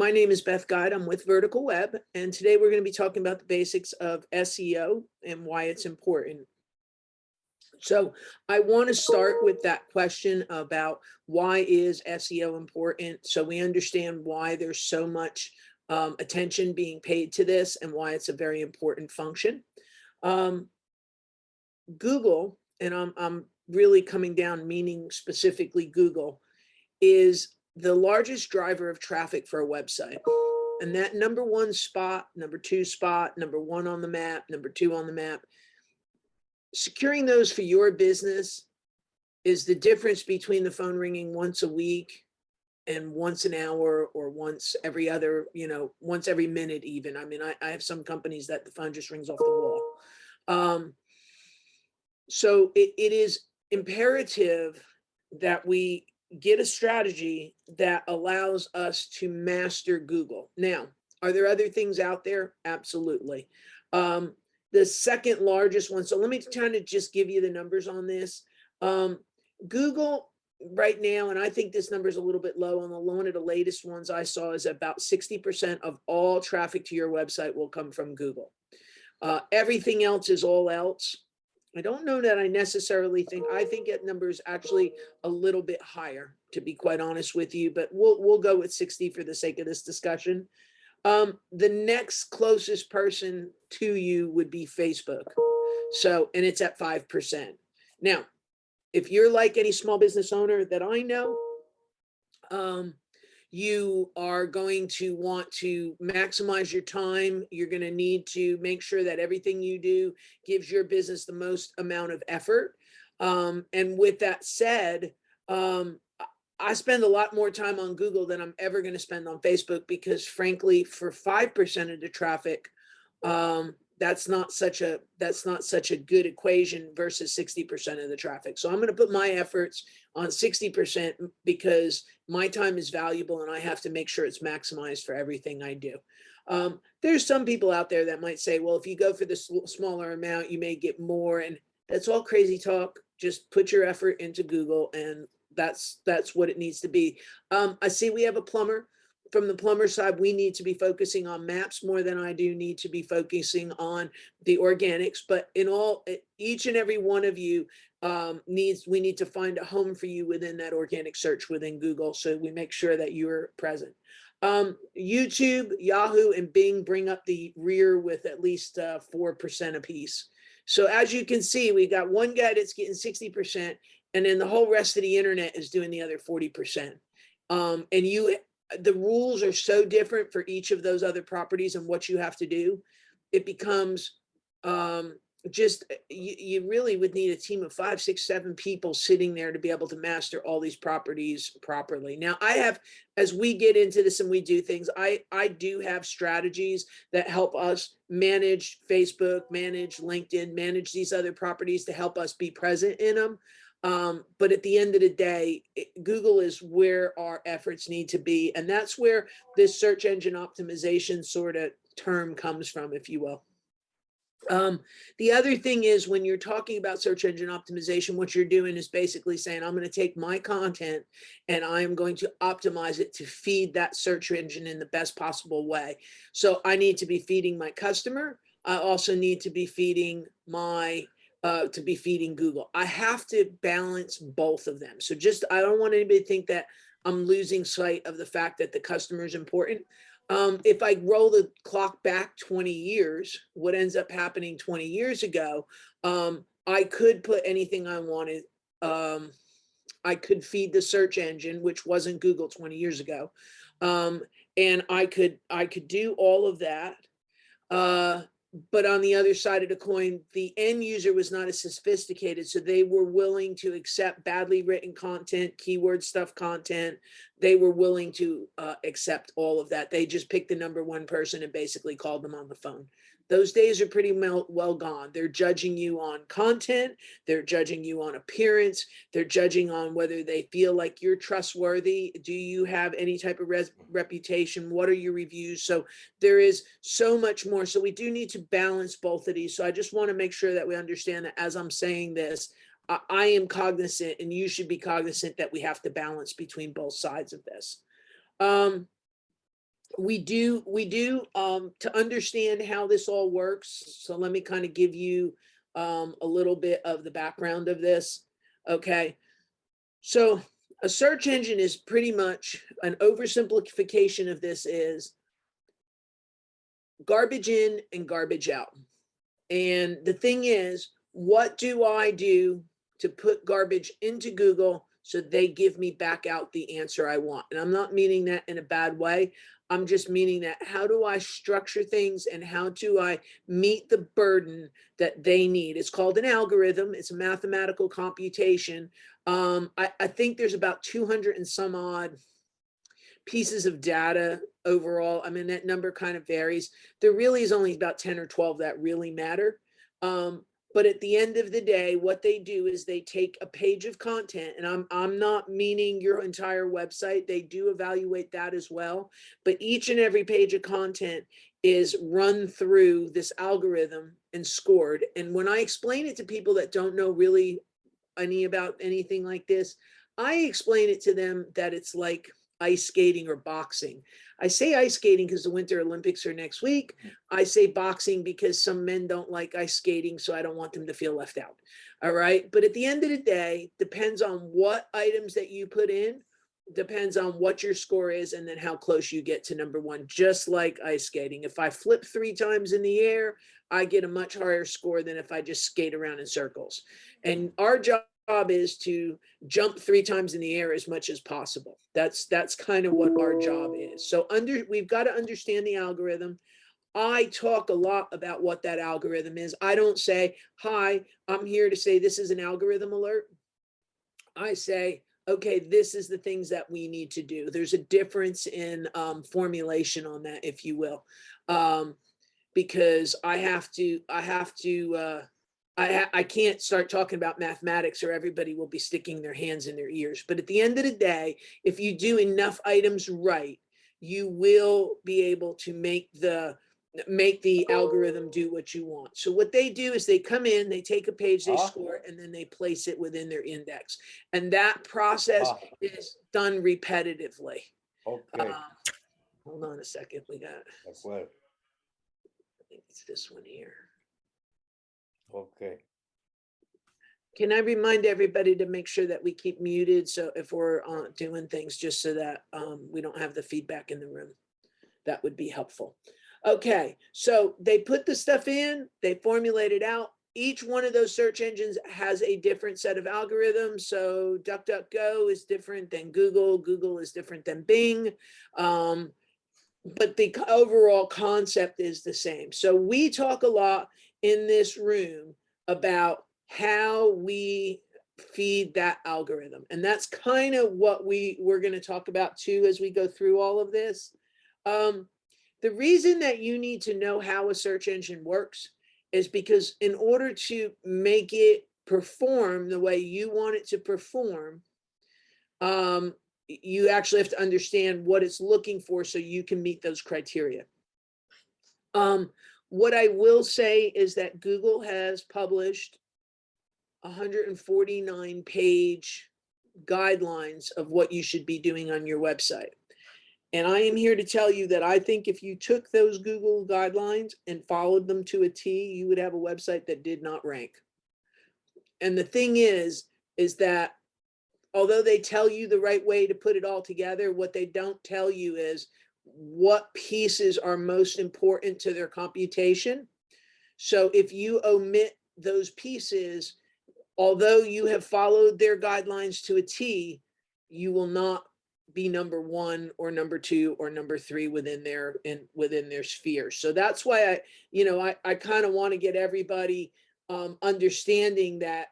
My name is Beth Guide. I'm with Vertical Web, and today we're going to be talking about the basics of SEO and why it's important. So I want to start with that question about why is SEO important, so we understand why there's so much attention being paid to this and why it's a very important function. Google, and I'm really coming down, meaning specifically Google, is the largest driver of traffic for a website. And that number one spot, number two spot, number one on the map, number two on the map, securing those for your business is the difference between the phone ringing once a week and once an hour, or once every other, once every minute even. I mean, I have some companies that the phone just rings off the wall. So it is imperative that we get a strategy that allows us to master Google. Now, are there other things out there? Absolutely. The second largest one, so let me kind of just give you the numbers on this. Google right now, and I think this number is a little bit low, on one of the latest ones I saw is about 60% of all traffic to your website will come from Google. Everything else is all else. I don't know that I necessarily think, I think that number is actually a little bit higher, to be quite honest with you, but we'll go with 60 for the sake of this discussion. The next closest person to you would be Facebook. So, and it's at 5%. Now, if you're like any small business owner that I know, you are going to want to maximize your time. You're going to need to make sure that everything you do gives your business the most amount of effort. And with that said, I spend a lot more time on Google than I'm ever going to spend on Facebook, because frankly, for 5% of the traffic, that's not such a good equation versus 60% of the traffic. So I'm going to put my efforts on 60% because my time is valuable and I have to make sure it's maximized for everything I do. There's some people out there that might say, well, if you go for the smaller amount, you may get more. And that's all crazy talk. Just put your effort into Google, and that's what it needs to be. I see we have a plumber. From the plumber side, we need to be focusing on maps more than I do need to be focusing on the organics. But in all, each and every one of you we need to find a home for you within that organic search within Google, so we make sure that you're present. YouTube, Yahoo, and Bing bring up the rear with at least 4% apiece. So as you can see, we got one guy that's getting 60%, and then the whole rest of the internet is doing the other 40%. The rules are so different for each of those other properties and what you have to do. It becomes you really would need a team of 5, 6, 7 people sitting there to be able to master all these properties properly. Now, as we get into this and we do things, I do have strategies that help us manage Facebook, manage LinkedIn, manage these other properties to help us be present in them. But at the end of the day, Google is where our efforts need to be. And that's where this search engine optimization sort of term comes from, if you will. The other thing is, when you're talking about search engine optimization, what you're doing is basically saying, I'm going to take my content and I am going to optimize it to feed that search engine in the best possible way. So I need to be feeding my customer. I also need to be feeding Google. I have to balance both of them. So I don't want anybody to think that I'm losing sight of the fact that the customer is important. If I roll the clock back 20 years, what ends up happening 20 years ago, I could put anything I wanted. I could feed the search engine, which wasn't Google 20 years ago. And I could do all of that. But on the other side of the coin, the end user was not as sophisticated, so they were willing to accept badly written content, keyword stuff content. They were willing to accept all of that. They just picked the number one person and basically called them on the phone. Those days are pretty well gone. They're judging you on content. They're judging you on appearance. They're judging on whether they feel like you're trustworthy. Do you have any type of reputation? What are your reviews? So there is so much more. So we do need to balance both of these. So I just want to make sure that we understand that as I'm saying this, I am cognizant, and you should be cognizant, that we have to balance between both sides of this. we do to understand how this all works. So let me kind of give you a little bit of the background of this. Okay. So a search engine is pretty much an oversimplification of this is garbage in and garbage out. And the thing is, what do I do to put garbage into Google so they give me back out the answer I want? And I'm not meaning that in a bad way. I'm just meaning that how do I structure things and how do I meet the burden that they need? It's called an algorithm. It's a mathematical computation. I think there's about 200 and some odd pieces of data overall. I mean, that number kind of varies. There really is only about 10 or 12 that really matter. But at the end of the day, what they do is they take a page of content, and I'm not meaning your entire website. They do evaluate that as well. But each and every page of content is run through this algorithm and scored. And when I explain it to people that don't know really about anything like this, I explain it to them that it's like ice skating or boxing. I say ice skating because the Winter Olympics are next week. I say boxing because some men don't like ice skating, so I don't want them to feel left out. All right. But at the end of the day, depends on what items that you put in, depends on what your score is, and then how close you get to number one, just like ice skating. If I flip 3 times in the air, I get a much higher score than if I just skate around in circles. And our job is to jump 3 times in the air as much as possible. That's kind of what our job is. So we've got to understand the algorithm. I talk a lot about what that algorithm is. I don't say, hi, I'm here to say this is an algorithm alert. I say, okay, this is the things that we need to do. There's a difference in formulation on that, if you will, because I can't start talking about mathematics or everybody will be sticking their hands in their ears. But at the end of the day, if you do enough items right, you will be able to make the algorithm do what you want. So what they do is they come in, they take a page, they score, and then they place it within their index. And that process is done repetitively. Okay. Hold on a second. We got, Well, I think it's this one here. okay. Can I remind everybody to make sure that we keep muted? So if we're doing things, just so that we don't have the feedback in the room, that would be helpful. Okay, so they put the stuff in, they formulate it out. Each one of those search engines has a different set of algorithms. So DuckDuckGo is different than Google. Google is different than Bing. But the overall concept is the same. So we talk a lot in this room about how we feed that algorithm. And that's kind of what we're going to talk about too as we go through all of this. The reason that you need to know how a search engine works is because in order to make it perform the way you want it to perform, you actually have to understand what it's looking for so you can meet those criteria. What I will say is that Google has published 149-page guidelines of what you should be doing on your website. And I am here to tell you that I think if you took those Google guidelines and followed them to a T, you would have a website that did not rank. And the thing is that although they tell you the right way to put it all together, what they don't tell you is what pieces are most important to their computation. So if you omit those pieces, although you have followed their guidelines to a T, you will not be number 1 or number 2 or number 3 within their sphere. So that's why I kind of want to get everybody understanding that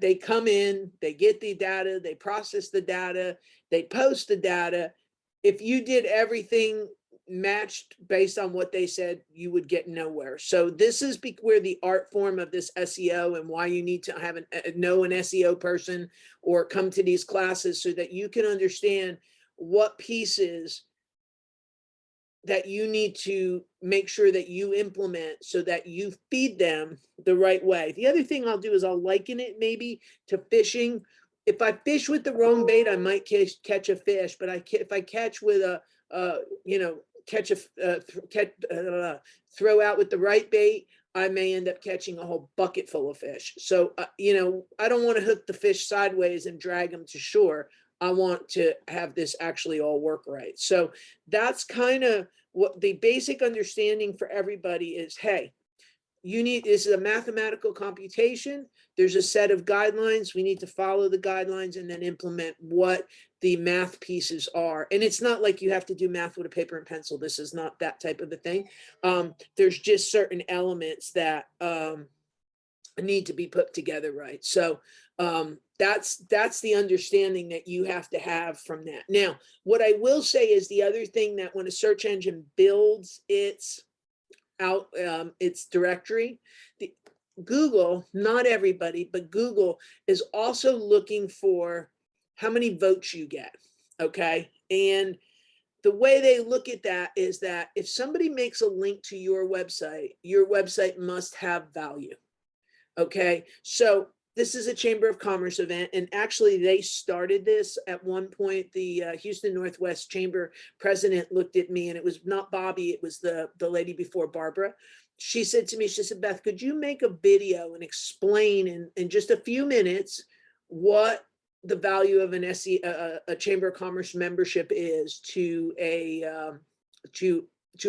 they come in, they get the data, they process the data, they post the data. If you did everything matched based on what they said, you would get nowhere. So this is where the art form of this SEO and why you need to have know an SEO person or come to these classes so that you can understand what pieces that you need to make sure that you implement so that you feed them the right way. The other thing I'll do is I'll liken it maybe to fishing. If I fish with the wrong bait, I might catch a fish, but if I catch with throw out with the right bait, I may end up catching a whole bucket full of fish. So, you know, I don't want to hook the fish sideways and drag them to shore. I want to have this actually all work right. So that's kind of what the basic understanding for everybody is. Hey, this is a mathematical computation. There's a set of guidelines. We need to follow the guidelines and then implement what the math pieces are. And it's not like you have to do math with a paper and pencil. This is not that type of a thing. There's just certain elements that need to be put together right. So that's the understanding that you have to have from that. Now, what I will say is the other thing, that when a search engine builds its directory, Google, not everybody, but Google is also looking for how many votes you get. Okay. And the way they look at that is that if somebody makes a link to your website must have value. Okay. So this is a Chamber of Commerce event, and actually they started this at one point. The Houston Northwest Chamber president looked at me, and it was not Bobby, it was the lady before, Barbara. She said to me, she said, Beth, could you make a video and explain in just a few minutes what the value of an a Chamber of Commerce membership is to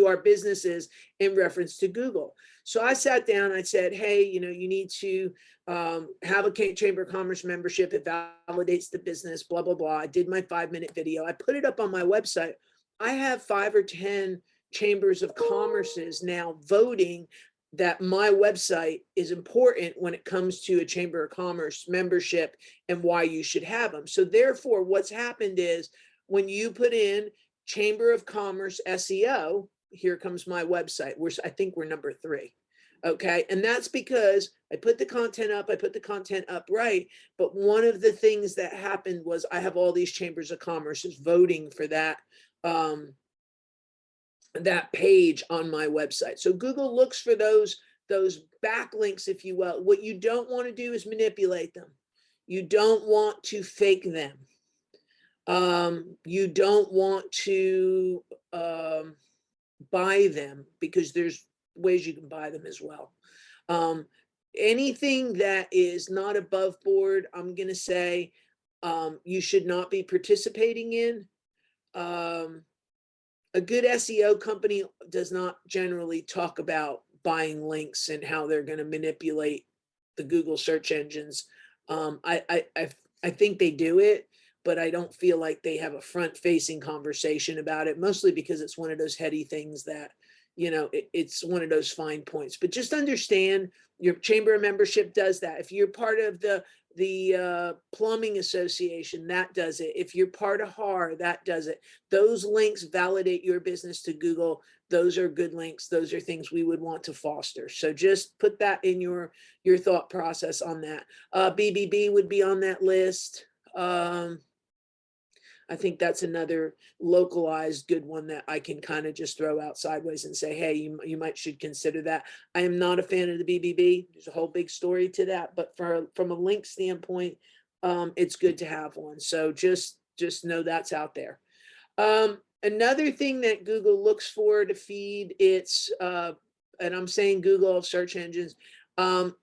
our businesses in reference to Google. So I sat down, I said, hey, you know, you need to have a Chamber of Commerce membership. It validates the business, blah, blah, blah. I did my 5-minute video. I put it up on my website. I have 5 or 10 chambers of commerces now voting that my website is important when it comes to a Chamber of Commerce membership and why you should have them. So therefore, what's happened is when you put in Chamber of Commerce SEO, here comes my website. I think we're number 3. Okay. And that's because I put the content up right. But one of the things that happened was I have all these chambers of commerce voting for that, that page on my website. So Google looks for those backlinks, if you will. What you don't want to do is manipulate them. You don't want to fake them. You don't want to buy them, because there's ways you can buy them as well. Anything that is not above board, I'm going to say you should not be participating in. A good SEO company does not generally talk about buying links and how they're going to manipulate the Google search engines. I think they do it, but I don't feel like they have a front-facing conversation about it, mostly because it's one of those heady things that, you know, it's one of those fine points. But just understand your chamber of membership does that. If you're part of the plumbing association, that does it. If you're part of HAR, that does it. Those links validate your business to Google. Those are good links. Those are things we would want to foster. So just put that in your thought process on that. BBB would be on that list. I think that's another localized good one that I can kind of just throw out sideways and say, hey, you should consider that. I am not a fan of the BBB. There's a whole big story to that, but from a link standpoint, it's good to have one. So just know that's out there. Another thing that Google looks for to feed its, and I'm saying Google search engines,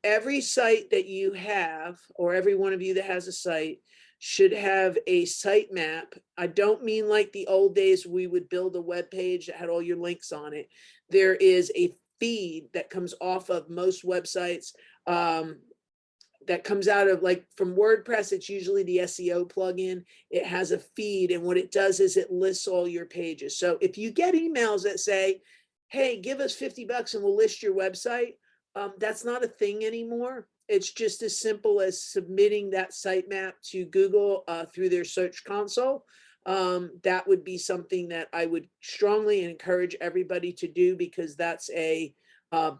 every site that you have, or every one of you that has a site, should have a sitemap. I don't mean like the old days we would build a web page that had all your links on it. There is a feed that comes off of most websites that comes out of, like, from WordPress, it's usually the SEO plugin. It has a feed, and what it does is it lists all your pages. So if you get emails that say, hey, give us $50 and we'll list your website, that's not a thing anymore. It's just as simple as submitting that sitemap to Google through their search console. That would be something that I would strongly encourage everybody to do, because that's a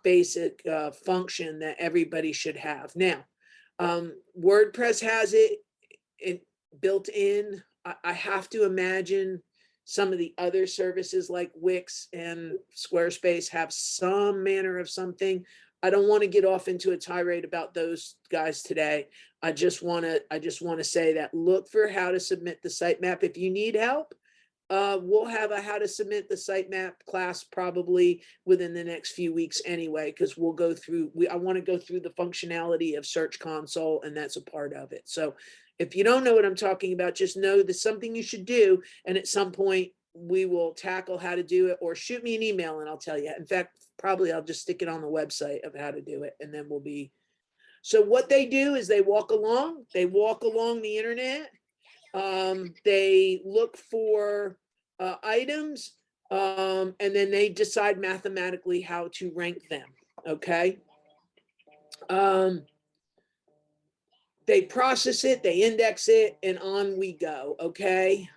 basic function that everybody should have. Now, WordPress has it built in. I have to imagine some of the other services like Wix and Squarespace have some manner of something. I don't want to get off into a tirade about those guys today. I just want to say that look for how to submit the sitemap. If you need help, we'll have a how to submit the sitemap class probably within the next few weeks anyway, because we'll go through, I want to go through the functionality of Search Console, and that's a part of it. So if you don't know what I'm talking about, just know there's something you should do. And at some point we will tackle how to do it, or shoot me an email and I'll tell you. In fact, probably I'll just stick it on the website of how to do it, and then we'll be. So what they do is they walk along the internet. They look for items, and then they decide mathematically how to rank them. Okay. They process it, they index it, and on we go. Okay.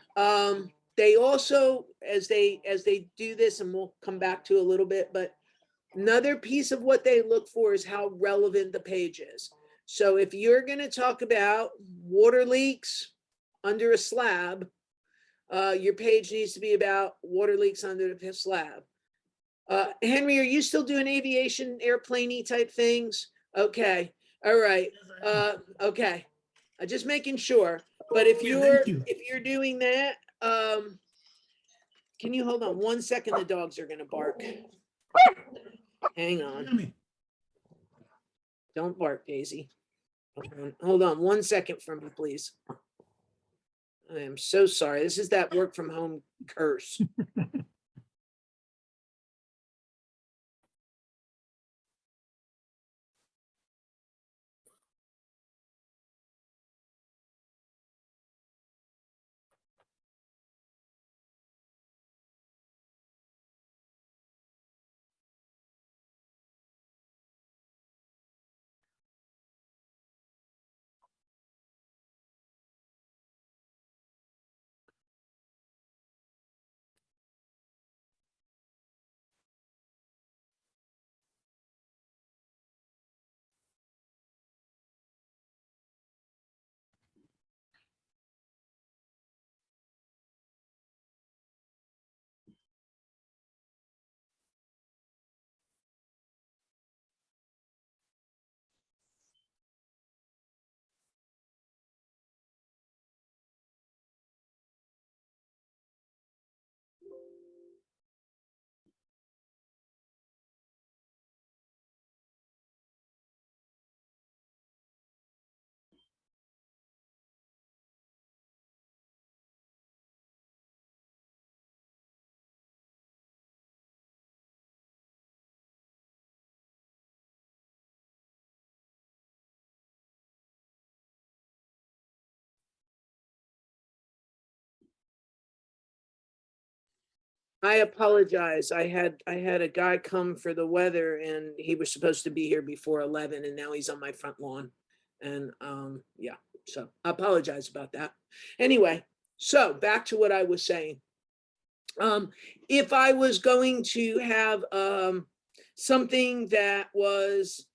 They also, as they do this, and we'll come back to a little bit, but another piece of what they look for is how relevant the page is. So if you're going to talk about water leaks under a slab, your page needs to be about water leaks under the slab. Henry, are you still doing aviation, airplane-y type things? Okay. All right. Okay. I'm just making sure. But if you're doing that, can you hold on 1 second? The dogs are going to bark. Hang on. Don't bark, Daisy. Hold on 1 second for me, please. I am so sorry. This is that work from home curse. I apologize. I had a guy come for the weather, and he was supposed to be here before 11, and now he's on my front lawn. And yeah, so I apologize about that. Anyway, so back to what I was saying. If I was going to have something that was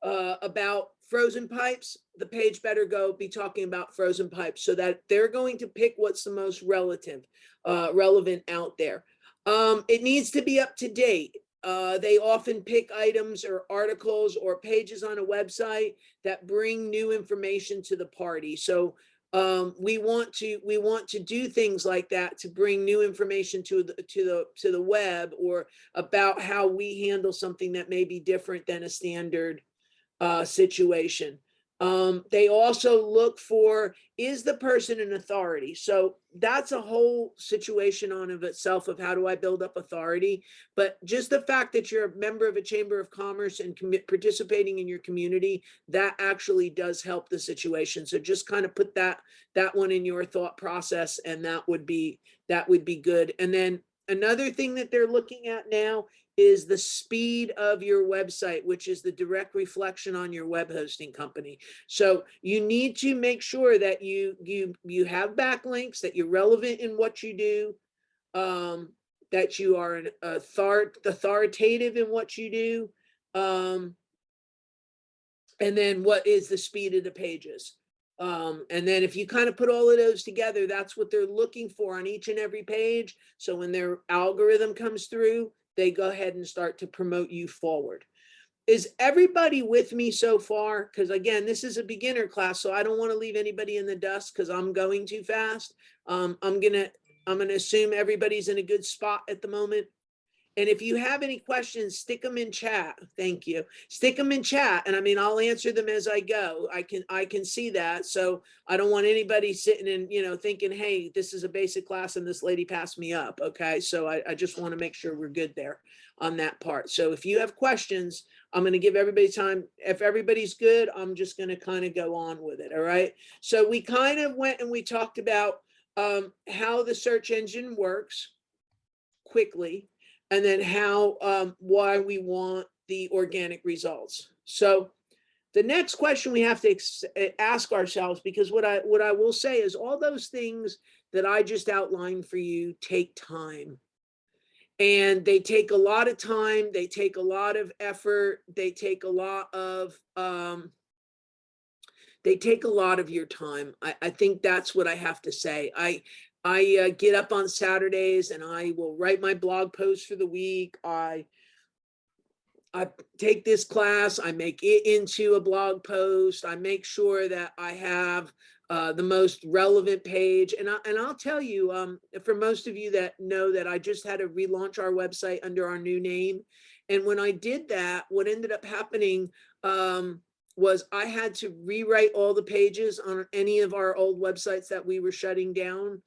about frozen pipes, the page better be talking about frozen pipes, so that they're going to pick what's the most relevant out there. It needs to be up to date. They often pick items or articles or pages on a website that bring new information to the party. So we want to do things like that to bring new information to the web, or about how we handle something that may be different than a standard situation. They also look for, is the person an authority? So that's a whole situation on of itself of how do I build up authority. But just the fact that you're a member of a chamber of commerce and participating in your community, that actually does help the situation. So just kind of put that one in your thought process, and that would be good. And then another thing that they're looking at now is the speed of your website, which is the direct reflection on your web hosting company. So you need to make sure that you have backlinks, that you're relevant in what you do, that you are an authoritative in what you do, and then what is the speed of the pages. And then if you kind of put all of those together, that's what they're looking for on each and every page. So when their algorithm comes through, they go ahead and start to promote you forward. Is everybody with me so far? Because again, this is a beginner class, so I don't want to leave anybody in the dust because I'm going too fast. I'm gonna I'm going to assume everybody's in a good spot at the moment. And if you have any questions, stick them in chat. Thank you. Stick them in chat. And I mean, I'll answer them as I go. I can see that. So I don't want anybody sitting and, you know, thinking, hey, this is a basic class and this lady passed me up. Okay. So I just want to make sure we're good there on that part. So if you have questions, I'm going to give everybody time. If everybody's good, I'm just going to kind of go on with it. All right. So we kind of went and we talked about how the search engine works quickly, and then how, why we want the organic results. So the next question we have to ask ourselves, because what I will say is all those things that I just outlined for you take time. And they take a lot of time, they take a lot of effort, they take a lot of your time. I think that's what I have to say. I get up on Saturdays and I will write my blog post for the week. I take this class, I make it into a blog post. I make sure that I have the most relevant page. And I'll tell you, for most of you that know that I just had to relaunch our website under our new name. And when I did that, what ended up happening was I had to rewrite all the pages on any of our old websites that we were shutting down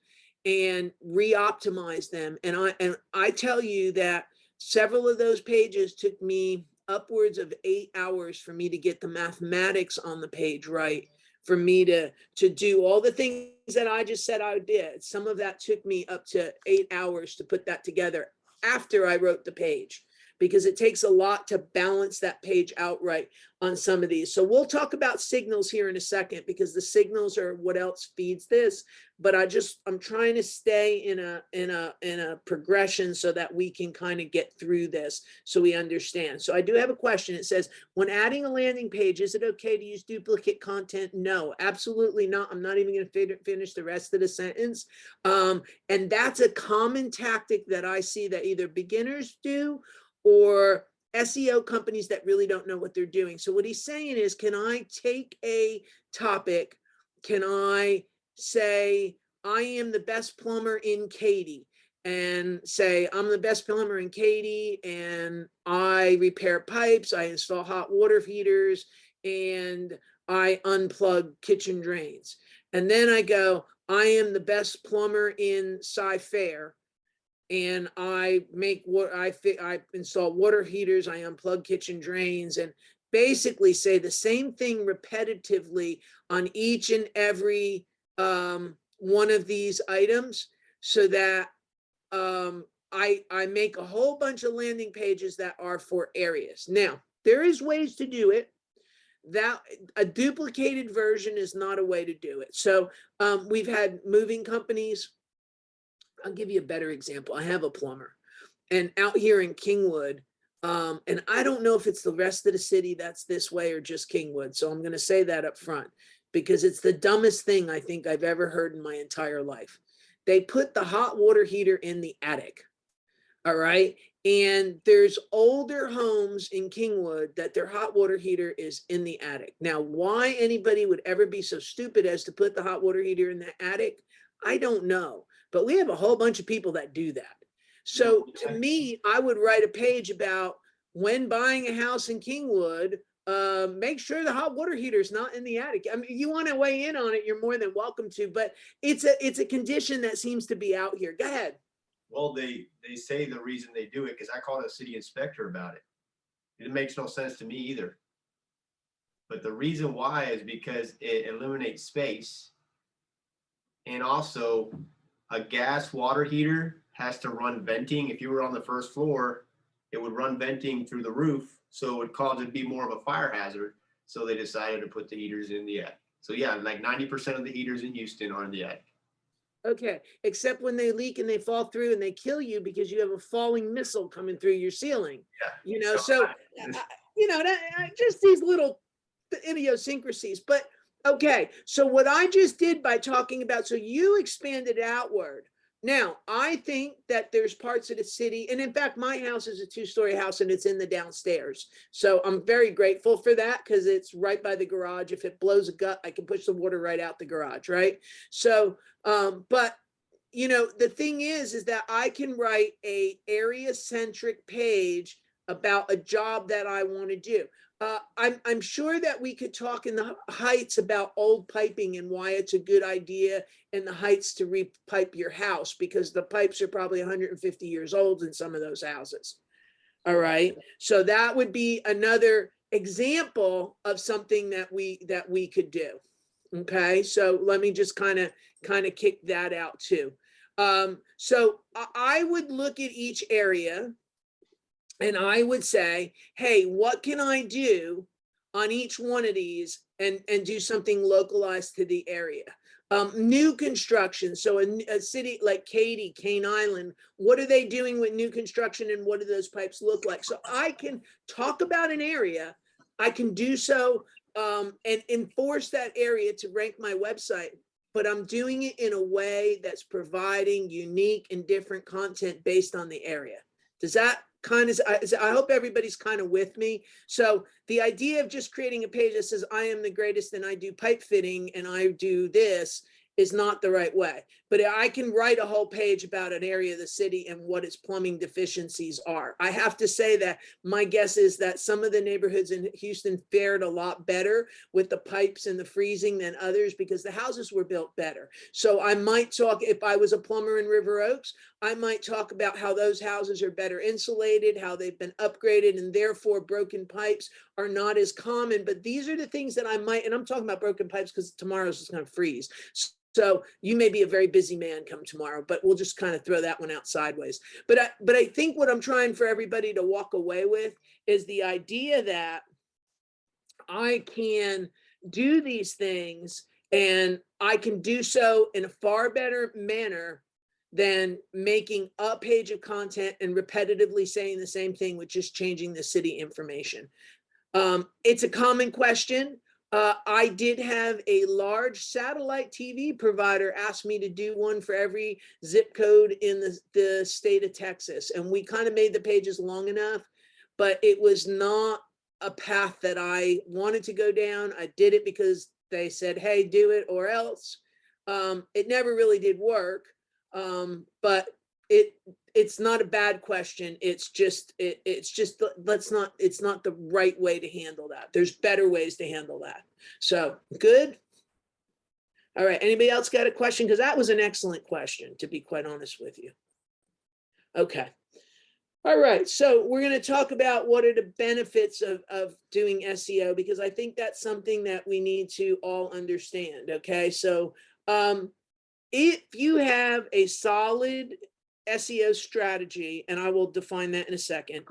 and re-optimize them. And I tell you that several of those pages took me upwards of 8 hours for me to get the mathematics on the page right, for me to do all the things that I just said I did. Some of that took me up to 8 hours to put that together after I wrote the page, because it takes a lot to balance that page outright on some of these. So we'll talk about signals here in a second, because the signals are what else feeds this. But I'm trying to stay in a progression so that we can kind of get through this so we understand. So I do have a question. It says, when adding a landing page, is it okay to use duplicate content? No, absolutely not. I'm not even going to finish the rest of the sentence. And that's a common tactic that I see that either beginners do or SEO companies that really don't know what they're doing. So what he's saying is, can I take a topic? Can I say, I am the best plumber in Katy, and say, I'm the best plumber in Katy, and I repair pipes, I install hot water heaters, and I unplug kitchen drains. And then I go, I am the best plumber in Sci-Fair, and I make what I install water heaters, I unplug kitchen drains, and basically say the same thing repetitively on each and every one of these items, so that I make a whole bunch of landing pages that are for areas. Now, there is ways to do it. That a duplicated version is not a way to do it. So we've had moving companies. I'll give you a better example. I have a plumber, and out here in Kingwood, and I don't know if it's the rest of the city that's this way or just Kingwood. So I'm going to say that up front, because it's the dumbest thing I think I've ever heard in my entire life. They put the hot water heater in the attic. All right. And there's older homes in Kingwood that their hot water heater is in the attic. Now, why anybody would ever be so stupid as to put the hot water heater in the attic, I don't know. But we have a whole bunch of people that do that. So to me, I would write a page about, when buying a house in Kingwood, make sure the hot water heater is not in the attic. I mean, if you want to weigh in on it, you're more than welcome to, but it's a condition that seems to be out here. Go ahead. Well, they say the reason they do it, because I called a city inspector about it. It makes no sense to me either. But the reason why is because it eliminates space. And also, a gas water heater has to run venting. If you were on the first floor, it would run venting through the roof, so it would cause it to be more of a fire hazard. So they decided to put the heaters in the attic. So yeah, like 90% of the heaters in Houston are in the attic. Okay, except when they leak and they fall through and they kill you because you have a falling missile coming through your ceiling. Yeah. You know, so you know, just these little idiosyncrasies. But okay, so what I just did by talking about, so you expanded outward. Now, I think that there's parts of the city, and in fact, my house is a 2-story house and it's in the downstairs. So I'm very grateful for that, because it's right by the garage. If it blows a gut, I can push the water right out the garage, right? So, but you know, the thing is that I can write a area centric page about a job that I want to do. I'm sure that we could talk in the Heights about old piping and why it's a good idea in the Heights to repipe your house, because the pipes are probably 150 years old in some of those houses. All right. So that would be another example of something that we could do. Okay. So let me just kind of kick that out too. So I would look at each area and I would say, hey, what can I do on each one of these and do something localized to the area? New construction. So a city like Katy, Cane Island, what are they doing with new construction and what do those pipes look like? So I can talk about an area. I can do so and enforce that area to rank my website, but I'm doing it in a way that's providing unique and different content based on the area. Does that kind of, I hope everybody's kind of with me. So the idea of just creating a page that says, I am the greatest and I do pipe fitting and I do this is not the right way. But I can write a whole page about an area of the city and what its plumbing deficiencies are. I have to say that my guess is that some of the neighborhoods in Houston fared a lot better with the pipes and the freezing than others because the houses were built better. So I might talk, if I was a plumber in River Oaks, I might talk about how those houses are better insulated, how they've been upgraded, and therefore broken pipes are not as common. But these are the things that I might, and I'm talking about broken pipes because tomorrow's just going to freeze. So you may be a very busy man come tomorrow, but we'll just kind of throw that one out sideways. But I think what I'm trying for everybody to walk away with is the idea that I can do these things and I can do so in a far better manner than making a page of content and repetitively saying the same thing with just changing the city information. It's a common question. I did have a large satellite TV provider ask me to do one for every zip code in the state of Texas. And we kind of made the pages long enough, but it was not a path that I wanted to go down. I did it because they said, hey, do it or else. It never really did work, but it's not a bad question. It's just it's not the right way to handle that. There's better ways to handle that. So good. All right. Anybody else got a question? Because that was an excellent question, to be quite honest with you. Okay. All right. So we're going to talk about what are the benefits of doing SEO, because I think that's something that we need to all understand. Okay. So if you have a solid SEO strategy, and I will define that in a second,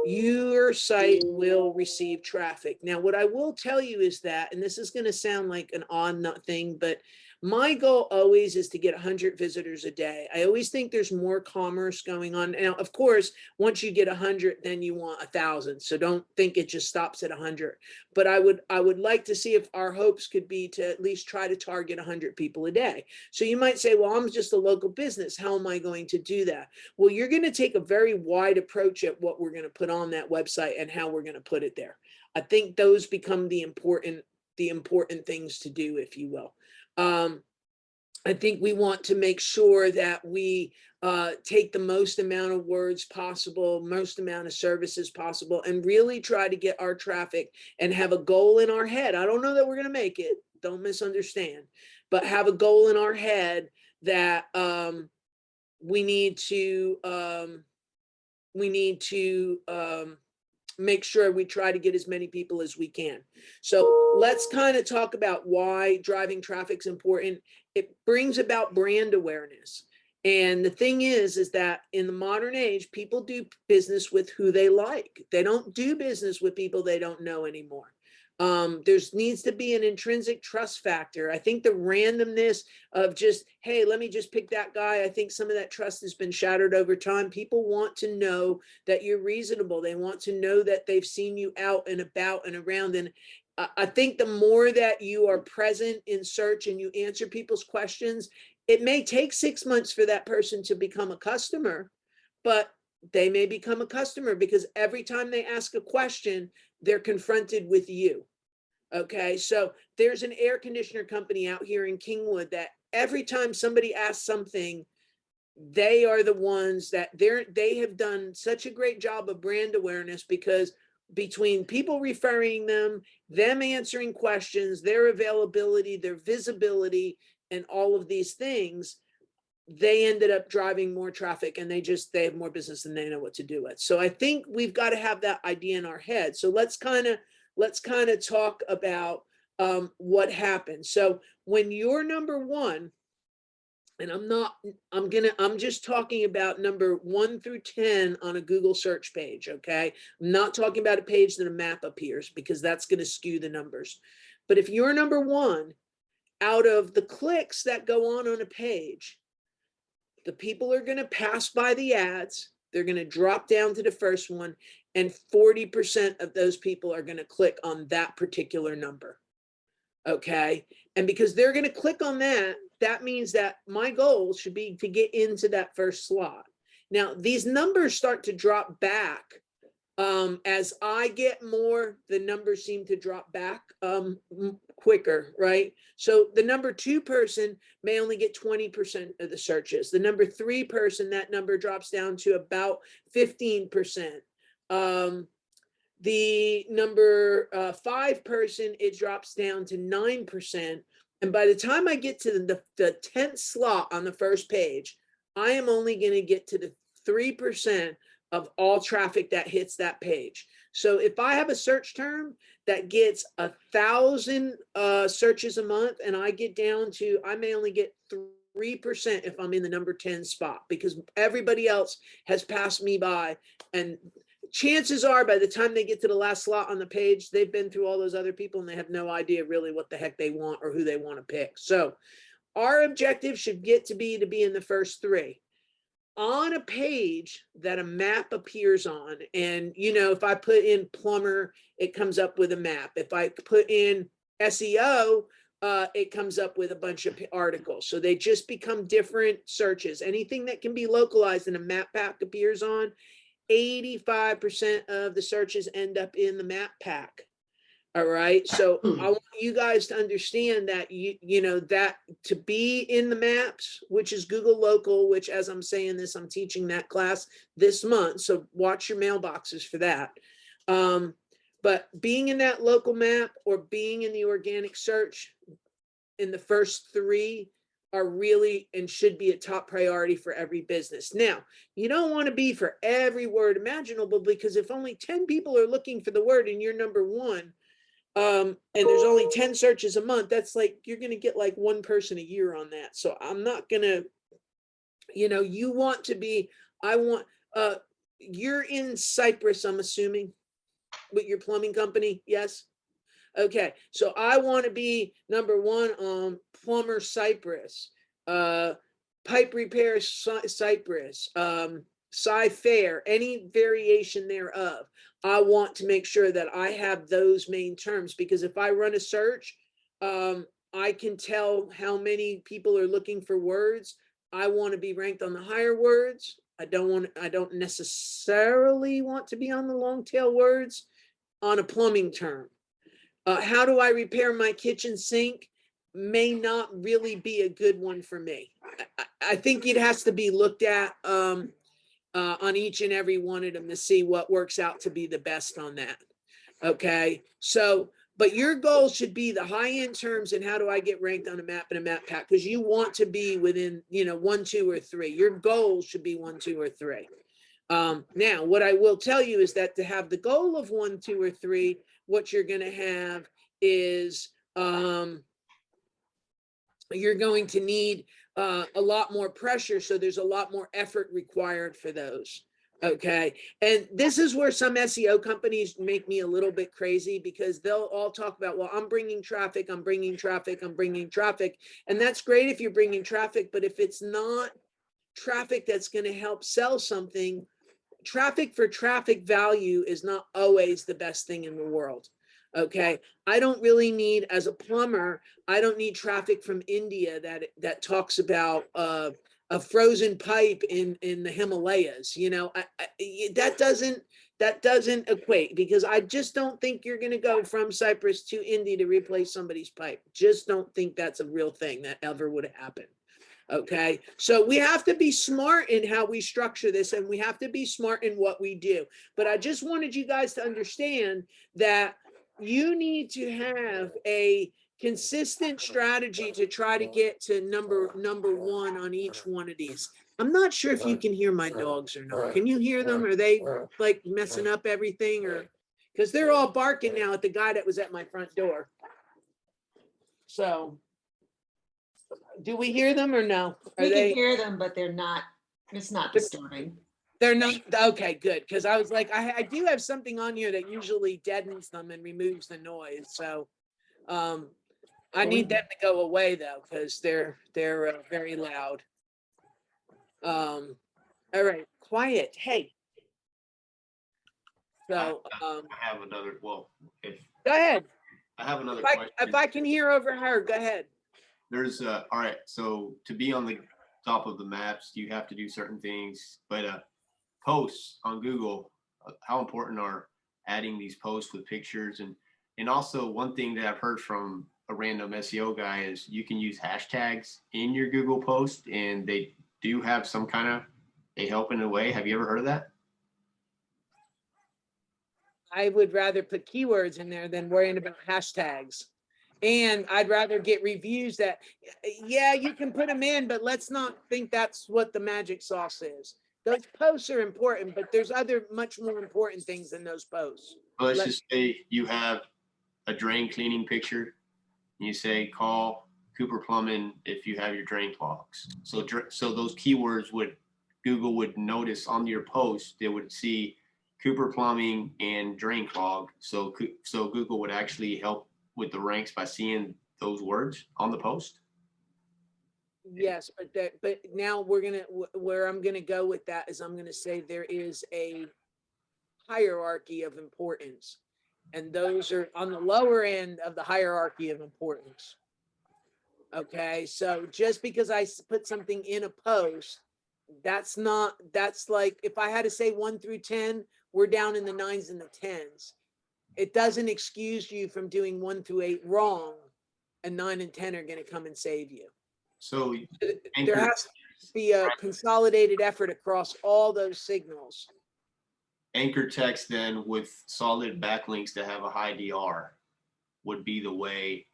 your site will receive traffic. Now, what I will tell you is that, and this is going to sound like an odd thing, but my goal always is to get 100 visitors a day. I always think there's more commerce going on. Now, of course, once you get 100, then you want 1,000. So don't think it just stops at 100. But I would like to see if our hopes could be to at least try to target 100 people a day. So you might say, well, I'm just a local business. How am I going to do that? Well, you're going to take a very wide approach at what we're going to put on that website and how we're going to put it there. I think those become the important things to do, if you will. I think we want to make sure that we take the most amount of words possible, most amount of services possible, and really try to get our traffic and have a goal in our head. I don't know that we're going to make it. Don't misunderstand, but have a goal in our head that we need to make sure we try to get as many people as we can. So let's kind of talk about why driving traffic is important. It brings about brand awareness. And the thing is that in the modern age, people do business with who they like. They don't do business with people they don't know anymore. There needs to be an intrinsic trust factor. I think the randomness of just, hey, let me just pick that guy. I think some of that trust has been shattered over time. People want to know that you're reasonable. They want to know that they've seen you out and about and around. And I think the more that you are present in search and you answer people's questions, it may take 6 months for that person to become a customer, but they may become a customer because every time they ask a question, they're confronted with you. Okay, so there's an air conditioner company out here in Kingwood that every time somebody asks something they are the ones that they have done such a great job of brand awareness, because between people referring them answering questions, their availability, their visibility, and all of these things, they ended up driving more traffic, and they have more business than they know what to do with. So I think we've got to have that idea in our head. So let's kind of talk about what happened. So when you're number one, and I'm just talking about number 1 through 10 on a Google search page, okay? I'm not talking about a page that a map appears, because that's going to skew the numbers. But if you're number one, out of the clicks that go on a page, the people are going to pass by the ads. They're going to drop down to the first one, and 40% of those people are going to click on that particular number, okay? And because they're going to click on that, that means that my goal should be to get into that first slot. Now, these numbers start to drop back. As I get more, the numbers seem to drop back quicker, right? So the number 2 person may only get 20% of the searches. The number 3 person, that number drops down to about 15%. The number 5 person, it drops down to 9%. And by the time I get to the 10th slot on the first page, I am only going to get to the 3% of all traffic that hits that page. So if I have a search term that gets 1,000 searches a month, and I get down to, I may only get 3% if I'm in the number 10 spot, because everybody else has passed me by. And chances are, by the time they get to the last slot on the page, they've been through all those other people, and they have no idea really what the heck they want or who they want to pick. So our objective should get to be in the first 3 on a page that a map appears on. And, you know, if I put in plumber, it comes up with a map. If I put in SEO, it comes up with a bunch of articles. So they just become different searches. Anything that can be localized and a map pack appears on, 85% of the searches end up in the map pack. All right. So I want you guys to understand that you know that to be in the maps, which is Google Local, which, as I'm saying this, I'm teaching that class this month. So watch your mailboxes for that. But being in that local map or being in the organic search in the first 3 are really and should be a top priority for every business. Now, you don't want to be for every word imaginable, because if only 10 people are looking for the word and you're number 1, and there's only 10 searches a month, that's like, you're going to get like 1 person a year on that. So I'm not going to, you know, you want to be, you're in Cyprus, I'm assuming, with your plumbing company. Yes. Okay. So I want to be number 1 on plumber Cyprus, pipe repair Cyprus, Sci-Fair, any variation thereof. I want to make sure that I have those main terms, because if I run a search, I can tell how many people are looking for words. I want to be ranked on the higher words. I don't necessarily want to be on the long tail words on a plumbing term. How do I repair my kitchen sink? May not really be a good one for me. I think it has to be looked at on each and every one of them to see what works out to be the best on that. Okay. So, but your goal should be the high-end terms and how do I get ranked on a map and a map pack? Because you want to be within, you know, 1, 2, or 3. Your goal should be 1, 2, or 3. Now, what I will tell you is that to have the goal of 1, 2, or 3, what you're going to have is you're going to need a lot more pressure. So there's a lot more effort required for those. Okay. And this is where some SEO companies make me a little bit crazy, because they'll all talk about, well, I'm bringing traffic, I'm bringing traffic, I'm bringing traffic. And that's great if you're bringing traffic, but if it's not traffic that's going to help sell something, traffic for traffic value is not always the best thing in the world. Okay. I don't really need, as a plumber, I don't need traffic from India that talks about a frozen pipe in the Himalayas. You know, that doesn't equate, because I just don't think you're going to go from Cyprus to India to replace somebody's pipe. Just don't think that's a real thing that ever would happen. Okay, so we have to be smart in how we structure this, and we have to be smart in what we do. But I just wanted you guys to understand that you need to have a consistent strategy to try to get to number one on each one of these. I'm not sure if you can hear my dogs or not. Can you hear them? Are they like messing up everything, or because they're all barking now at the guy that was at my front door? So do we hear them or no? Are We they? can hear them, but they're not, it's not disturbing. They're not okay, good. Because I was like, I do have something on here that usually deadens them and removes the noise. So I need them to go away though, because they're very loud. All right, quiet. Hey. So I have another. Well, if go ahead. I have another If question. if I can hear over her, go ahead. There's all right. So to be on the top of the maps, you have to do certain things. But posts on Google, how important are adding these posts with pictures, and also one thing that I've heard from a random SEO guy is you can use hashtags in your Google post, and they do have some kind of they help in a way. Have you ever heard of that? I would rather put keywords in there than worrying about hashtags. And I'd rather get reviews that, yeah, you can put them in, but let's not think that's what the magic sauce is. Those posts are important, but there's other much more important things than those posts. Well, let's just say you have a drain cleaning picture. You say call Cooper Plumbing if you have your drain clogs. So those keywords would Google would notice on your post. They would see Cooper Plumbing and drain clog. So Google would actually help with the ranks by seeing those words on the post. Yes, but now where I'm gonna go with that is I'm gonna say there is a hierarchy of importance, and those are on the lower end of the hierarchy of importance. Okay, so just because I put something in a post, that's like if I had to say 1 through 10, we're down in the 9s and the 10s. It doesn't excuse you from doing 1 through 8 wrong, and 9 and 10 are going to come and save you. So there has to be a consolidated effort across all those signals. Anchor text then with solid backlinks that have a high DR would be the way.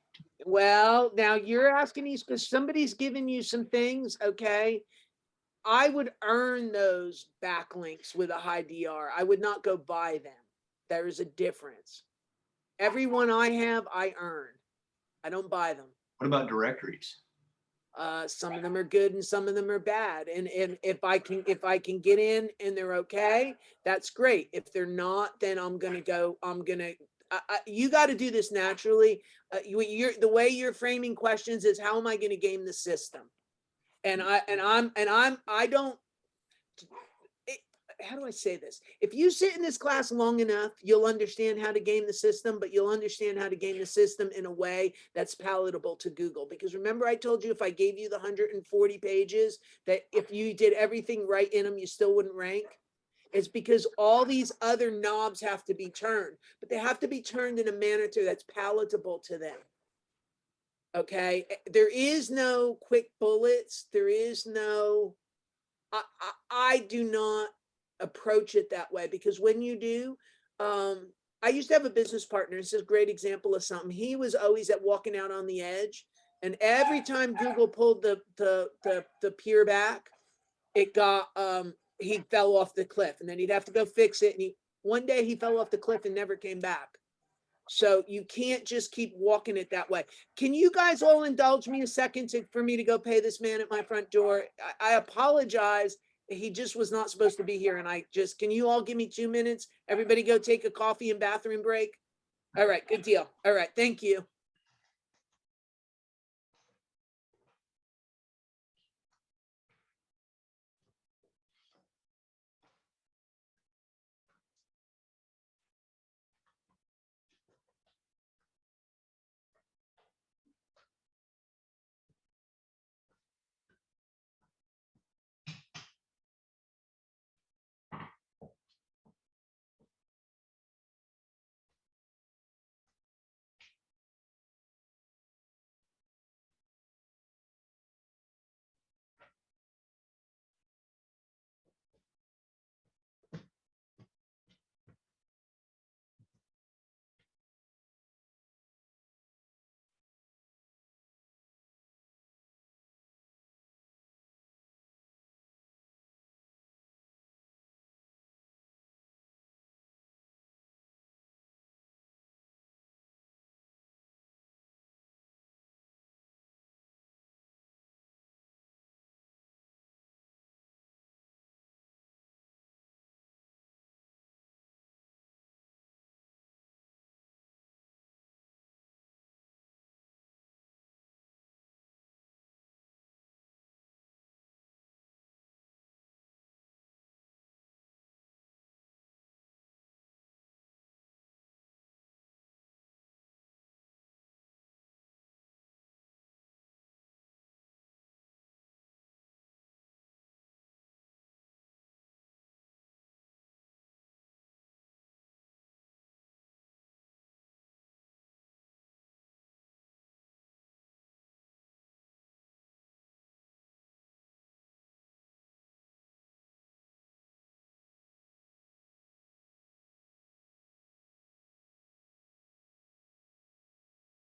Well, now you're asking these because somebody's giving you some things, okay? I would earn those backlinks with a high DR. I would not go buy them. There is a difference. Every one I have, I earn. I don't buy them. What about directories? Some of them are good and some of them are bad. And if I can get in and they're okay, that's great. If they're not, then you got to do this naturally. The way you're framing questions is how am I going to game the system? I don't, how do I say this? If you sit in this class long enough, you'll understand how to game the system, but you'll understand how to game the system in a way that's palatable to Google. Because remember, I told you if I gave you the 140 pages, that if you did everything right in them, you still wouldn't rank. It's because all these other knobs have to be turned, but they have to be turned in a manner that's palatable to them. Okay, there is no quick bullets. There is no, I do not approach it that way, because when you do, I used to have a business partner. This is a great example of something. He was always at walking out on the edge. And every time Google pulled the peer back, it got, he fell off the cliff, and then he'd have to go fix it. And one day he fell off the cliff and never came back. So you can't just keep walking it that way. Can you guys all indulge me a second for me to go pay this man at my front door? I apologize. He just was not supposed to be here. And can you all give me 2 minutes? Everybody go take a coffee and bathroom break. All right, good deal. All right, thank you.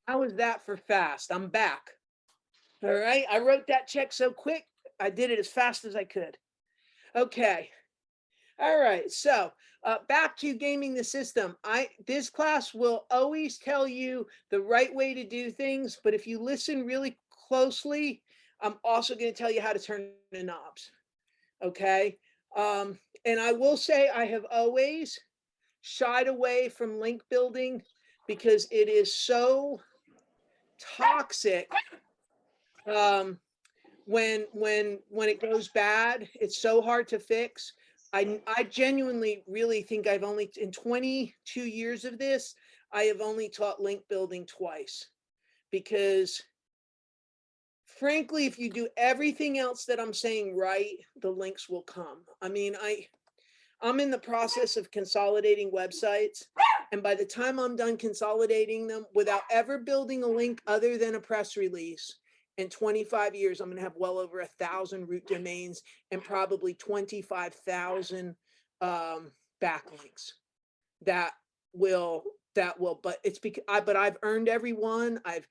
How is that for fast? I'm back. All right. I wrote that check so quick. I did it as fast as I could. Okay. All right. So back to gaming the system. This class will always tell you the right way to do things, but if you listen really closely, I'm also going to tell you how to turn the knobs. Okay. And I will say I have always shied away from link building because it is so toxic. When it goes bad, it's so hard to fix. I genuinely really think I've only, in 22 years of this, I have only taught link building twice, because frankly, if you do everything else that I'm saying right, the links will come. I mean, I'm in the process of consolidating websites, and by the time I'm done consolidating them without ever building a link other than a press release, in 25 years, I'm going to have well over 1,000 root domains and probably 25,000 backlinks that will, but it's because but I've earned every one. I've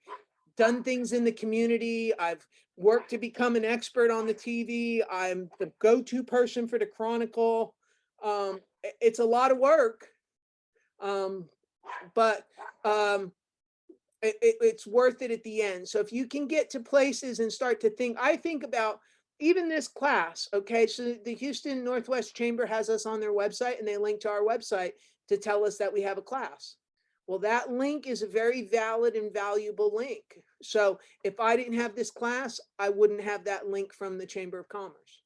done things in the community. I've worked to become an expert on the TV. I'm the go-to person for the Chronicle. It's a lot of work, but it's worth it at the end. So if you can get to places and start to think, I think about even this class. Okay, so the Houston Northwest Chamber has us on their website, and they link to our website to tell us that we have a class. Well, that link is a very valid and valuable link. So if I didn't have this class, I wouldn't have that link from the Chamber of Commerce.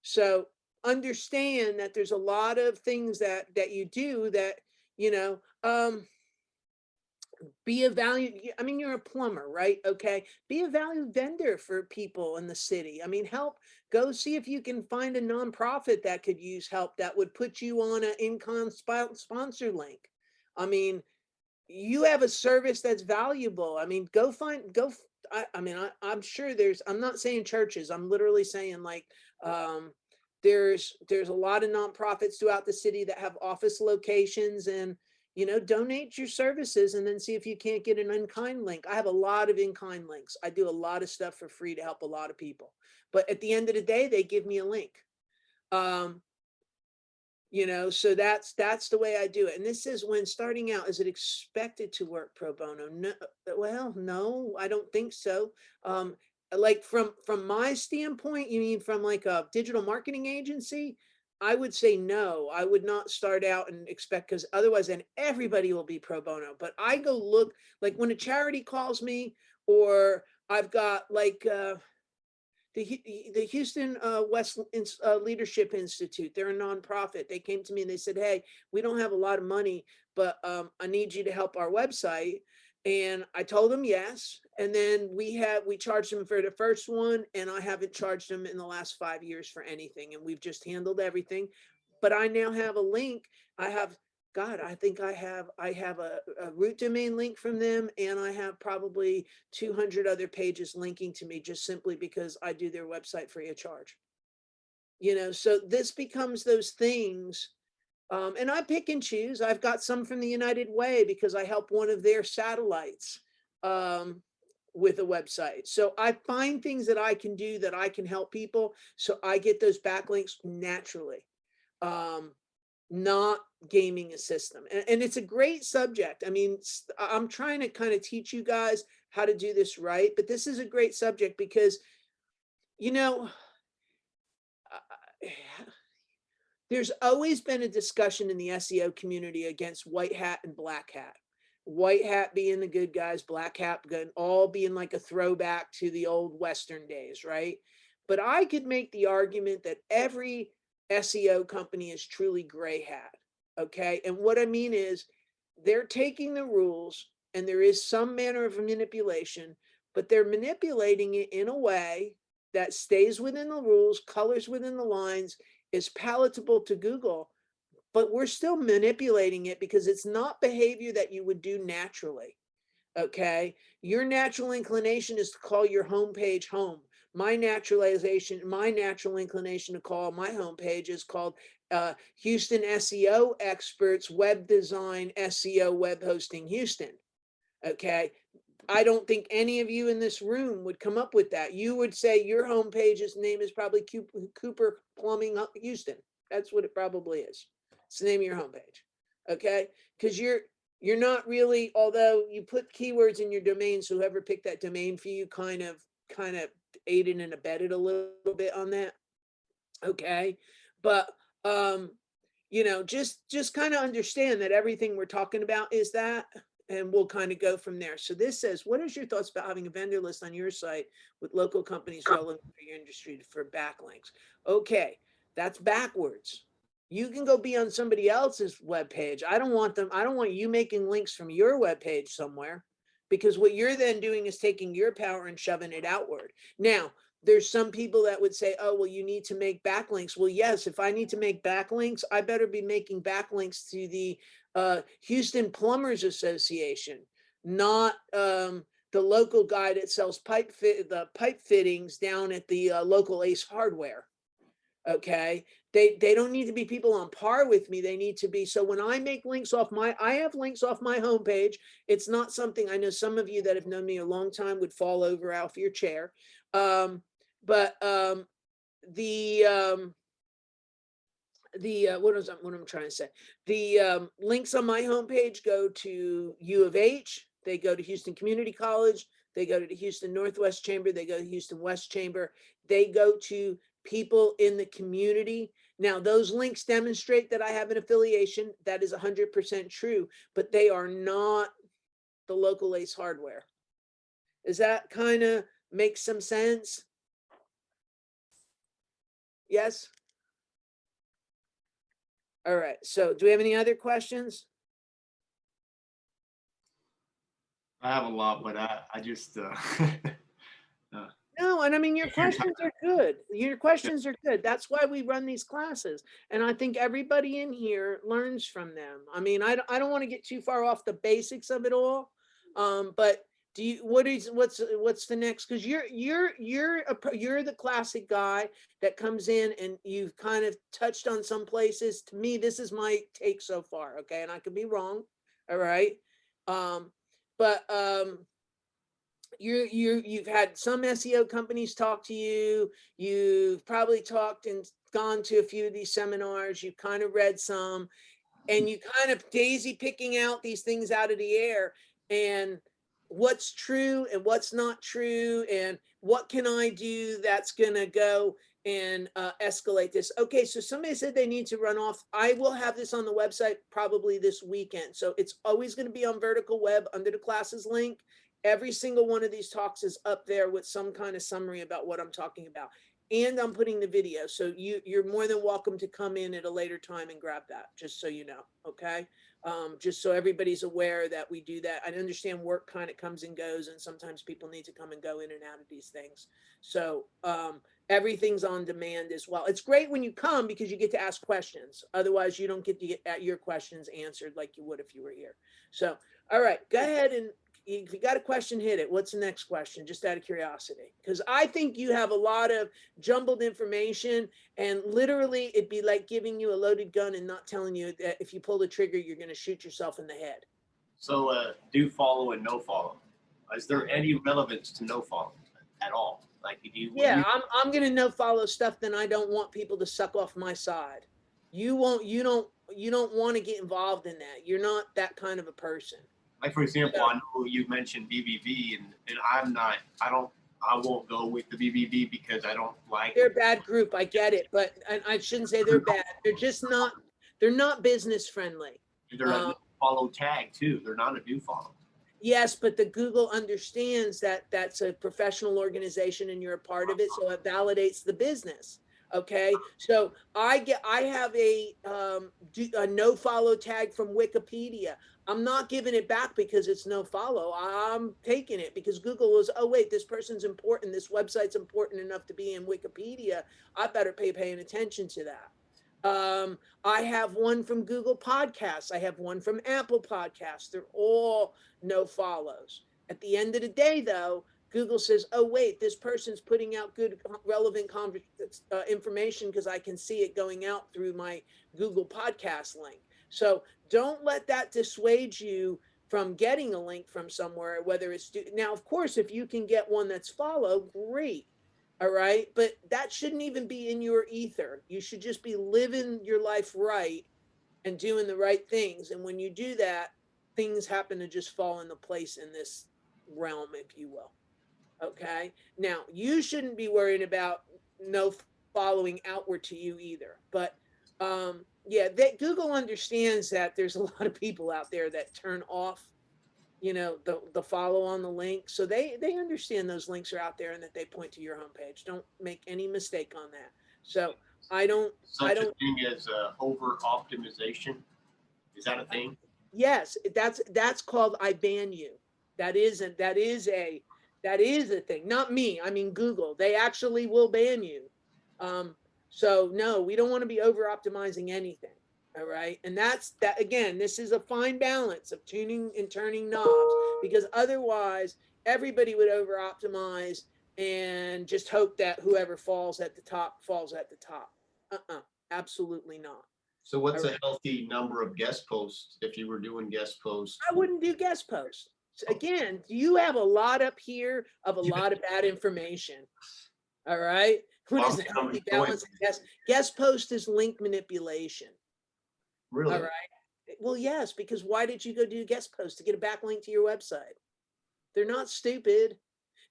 So understand that there's a lot of things that you do that, you know, be a value. I mean, you're a plumber, right? Okay. Be a value vendor for people in the city. I mean, go see if you can find a nonprofit that could use help, that would put you on an in-con sponsor link. I mean, you have a service that's valuable. I mean, I'm sure I'm not saying churches, I'm literally saying like, there's a lot of nonprofits throughout the city that have office locations, and donate your services and then see if you can't get an in-kind link. I have a lot of in-kind links. I do a lot of stuff for free to help a lot of people. But at the end of the day, they give me a link. So that's the way I do it. And this is when starting out, is it expected to work pro bono? No, well, no, I don't think so. Like from my standpoint, you mean from like a digital marketing agency? I would say no. I would not start out and expect, because otherwise then everybody will be pro bono. But I go look, like when a charity calls me, or I've got like the Houston West Leadership Institute. They're a nonprofit. They came to me and they said, "Hey, we don't have a lot of money, but I need you to help our website." And I told them yes. And then we charged them for the first one, and I haven't charged them in the last 5 years for anything. And we've just handled everything. But I now have a link. I think I have a root domain link from them, and I have probably 200 other pages linking to me, just simply because I do their website free of charge. So this becomes those things. And I pick and choose. I've got some from the United Way because I help one of their satellites with a website. So I find things that I can do that I can help people. So I get those backlinks naturally. Not gaming a system. And it's a great subject. I mean, I'm trying to kind of teach you guys how to do this right, but this is a great subject because, there's always been a discussion in the SEO community against white hat and black hat. White hat being the good guys, black hat all being like a throwback to the old Western days, right? But I could make the argument that every SEO company is truly gray hat. Okay. And what I mean is they're taking the rules, and there is some manner of manipulation, but they're manipulating it in a way that stays within the rules, colors within the lines, is palatable to Google, but we're still manipulating it because it's not behavior that you would do naturally. Okay. Your natural inclination is to call your homepage home. My natural inclination to call my homepage is called Houston SEO Experts Web Design SEO Web Hosting Houston. Okay. I don't think any of you in this room would come up with that. You would say your homepage's name is probably Cooper Plumbing Houston. That's what it probably is. It's the name of your homepage. Okay. Because you're not really, although you put keywords in your domain, so whoever picked that domain for you kind of aided and abetted a little bit on that. Okay. But you know, just kind of understand that everything we're talking about is that, and we'll kind of go from there. So this says, what is your thoughts about having a vendor list on your site with local companies relevant for your industry for backlinks? Okay, that's backwards. You can go be on somebody else's webpage. I don't want you making links from your webpage somewhere, because what you're then doing is taking your power and shoving it outward. Now, there's some people that would say, oh, well, you need to make backlinks. Well, yes, if I need to make backlinks, I better be making backlinks to the Houston Plumbers Association, not the local guy that sells pipe fittings down at the local Ace Hardware. Okay. They don't need to be people on par with me. They need to be. So when I make links I have links off my homepage. It's not something, I know some of you that have known me a long time would fall over out of your chair. But what I'm trying to say, the links on my homepage go to U of H, they go to Houston Community College, they go to the Houston Northwest Chamber, they go to Houston West Chamber, they go to people in the community. Now, those links demonstrate that I have an affiliation. That is 100% true, but they are not the local Ace Hardware. Does that kind of make some sense? Yes? All right. So do we have any other questions? I have a lot, but I just No, and I mean, your questions are good. Your questions are good. That's why we run these classes. And I think everybody in here learns from them. I mean, I don't want to get too far off the basics of it all. But what's the next? Because you're the classic guy that comes in and you've kind of touched on some places. To me, this is my take so far. Okay. And I could be wrong. All right. But you've had some SEO companies talk to you. You've probably talked and gone to a few of these seminars. You've kind of read some, and you kind of daisy picking out these things out of the air, and what's true and what's not true, and what can I do that's gonna go and escalate this. Okay, so somebody said they need to run off. I will have this on the website probably this weekend. So it's always going to be on Vertical Web under the classes link. Every single one of these talks is up there with some kind of summary about what I'm talking about. And I'm putting the video. So you're more than welcome to come in at a later time and grab that, just so you know. Okay. Just so everybody's aware that we do that. I understand work kind of comes and goes, and sometimes people need to come and go in and out of these things. So everything's on demand as well. It's great when you come because you get to ask questions. Otherwise, you don't get to get your questions answered like you would if you were here. So, all right, go ahead, and if you got a question, hit it. What's the next question? Just out of curiosity, because I think you have a lot of jumbled information, and literally it'd be like giving you a loaded gun and not telling you that if you pull the trigger, you're going to shoot yourself in the head. So do follow and no follow. Is there any relevance to no follow at all? Like, Yeah, I'm going to no follow stuff. Then I don't want people to suck off my side. You don't want to get involved in that. You're not that kind of a person. Like, for example, I know you mentioned BBB, and I won't go with the BBB because I don't like. They're a bad group. I get it, but I shouldn't say they're bad. They're not business friendly. They're a follow tag too. They're not a do follow. Yes, but the Google understands that that's a professional organization and you're a part of it, so it validates the business. Okay, so I have a no follow tag from Wikipedia. I'm not giving it back because it's no follow. I'm taking it because Google was, oh wait, this person's important. This website's important enough to be in Wikipedia. I better paying attention to that. I have one from Google Podcasts. I have one from Apple Podcasts. They're all no follows. At the end of the day, though, Google says, oh, wait, this person's putting out good, relevant information because I can see it going out through my Google Podcast link. So don't let that dissuade you from getting a link from somewhere, whether it's now, of course, if you can get one that's follow, great. All right. But that shouldn't even be in your ether. You should just be living your life right and doing the right things. And when you do that, things happen to just fall into place in this realm, if you will. Okay. Now, you shouldn't be worried about no following outward to you either. But yeah, Google understands that there's a lot of people out there that turn off, the follow on the link. So they understand those links are out there and that they point to your homepage. Don't make any mistake on that. So I don't, Such a thing as over optimization. Is that a thing? yes, that's called I ban you. That is a thing. Not me. I mean Google. They actually will ban you. So no, we don't want to be over optimizing anything. All right. And that's that again, this is a fine balance of tuning and turning knobs, because otherwise everybody would over optimize and just hope that whoever falls at the top falls at the top. Absolutely not. So what's a healthy number of guest posts if you were doing guest posts? I wouldn't do guest posts. Again, you have a lot up here of a lot of bad information. All right. What is the healthy balance? Guest post is link manipulation. Really? All right. Well, yes, because why did you go do guest post? To get a backlink to your website? They're not stupid.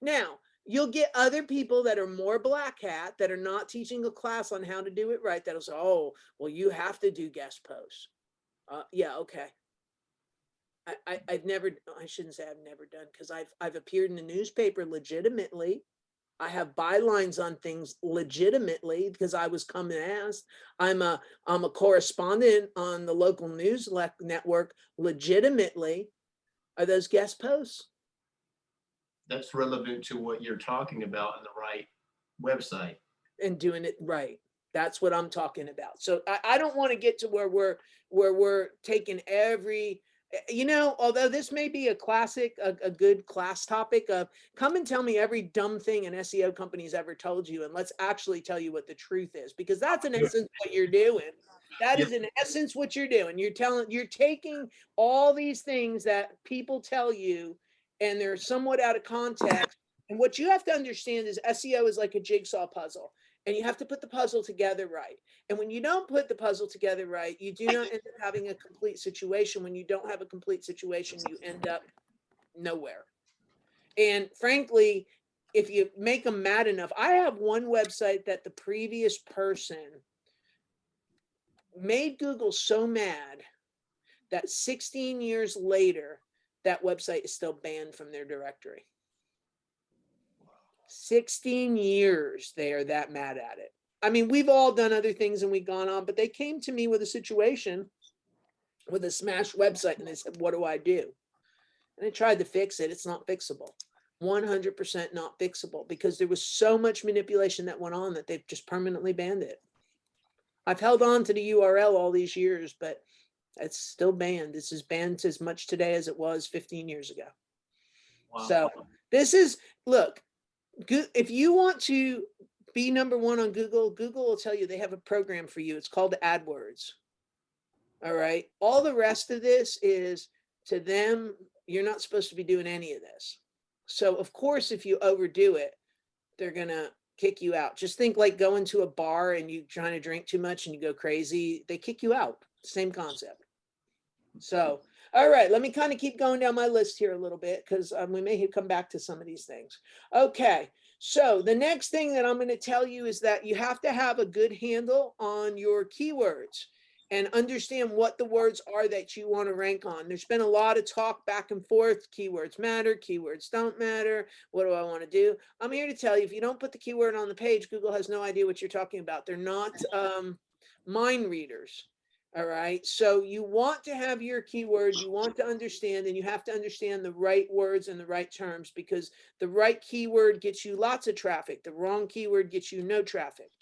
Now, you'll get other people that are more black hat that are not teaching a class on how to do it right. That'll say, oh, well, you have to do guest posts. Yeah, okay. I've never, I shouldn't say I've never done, because I've appeared in the newspaper legitimately. I have bylines on things legitimately because I was coming asked. I'm a correspondent on the local news network legitimately. Are those guest posts? That's relevant to what you're talking about in the right website. And doing it right. That's what I'm talking about. So I don't want to get to where we're taking every, although this may be a classic, a good class topic of come and tell me every dumb thing an SEO company's ever told you, and let's actually tell you what the truth is, because that's in essence what you're doing. That is in essence what you're doing. You're taking all these things that people tell you and they're somewhat out of context. And what you have to understand is SEO is like a jigsaw puzzle, and you have to put the puzzle together right. And when you don't put the puzzle together right, you do not end up having a complete situation. When you don't have a complete situation, you end up nowhere. And frankly, if you make them mad enough, I have one website that the previous person made Google so mad that 16 years later, that website is still banned from their directory. 16 years they are that mad at it. I mean, we've all done other things and we've gone on, but they came to me with a situation with a smashed website and they said, what do I do? And I tried to fix it. It's not fixable. 100% not fixable, because there was so much manipulation that went on that they've just permanently banned it. I've held on to the URL all these years, but it's still banned. This is banned as much today as it was 15 years ago. Wow. So this is, look, if you want to be number one on Google, Google will tell you they have a program for you. It's called AdWords. All right. All the rest of this is, to them, you're not supposed to be doing any of this. So of course, if you overdo it, they're going to kick you out. Just think like going to a bar and you trying to drink too much and you go crazy. They kick you out. Same concept. So, all right, let me kind of keep going down my list here a little bit, because we may come back to some of these things. Okay, so the next thing that I'm going to tell you is that you have to have a good handle on your keywords and understand what the words are that you want to rank on. There's been a lot of talk back and forth. Keywords matter, keywords don't matter. What do I want to do? I'm here to tell you, if you don't put the keyword on the page, Google has no idea what you're talking about. They're not mind readers. All right. So you want to have your keyword, you want to understand, and you have to understand the right words and the right terms, because the right keyword gets you lots of traffic. The wrong keyword gets you no traffic.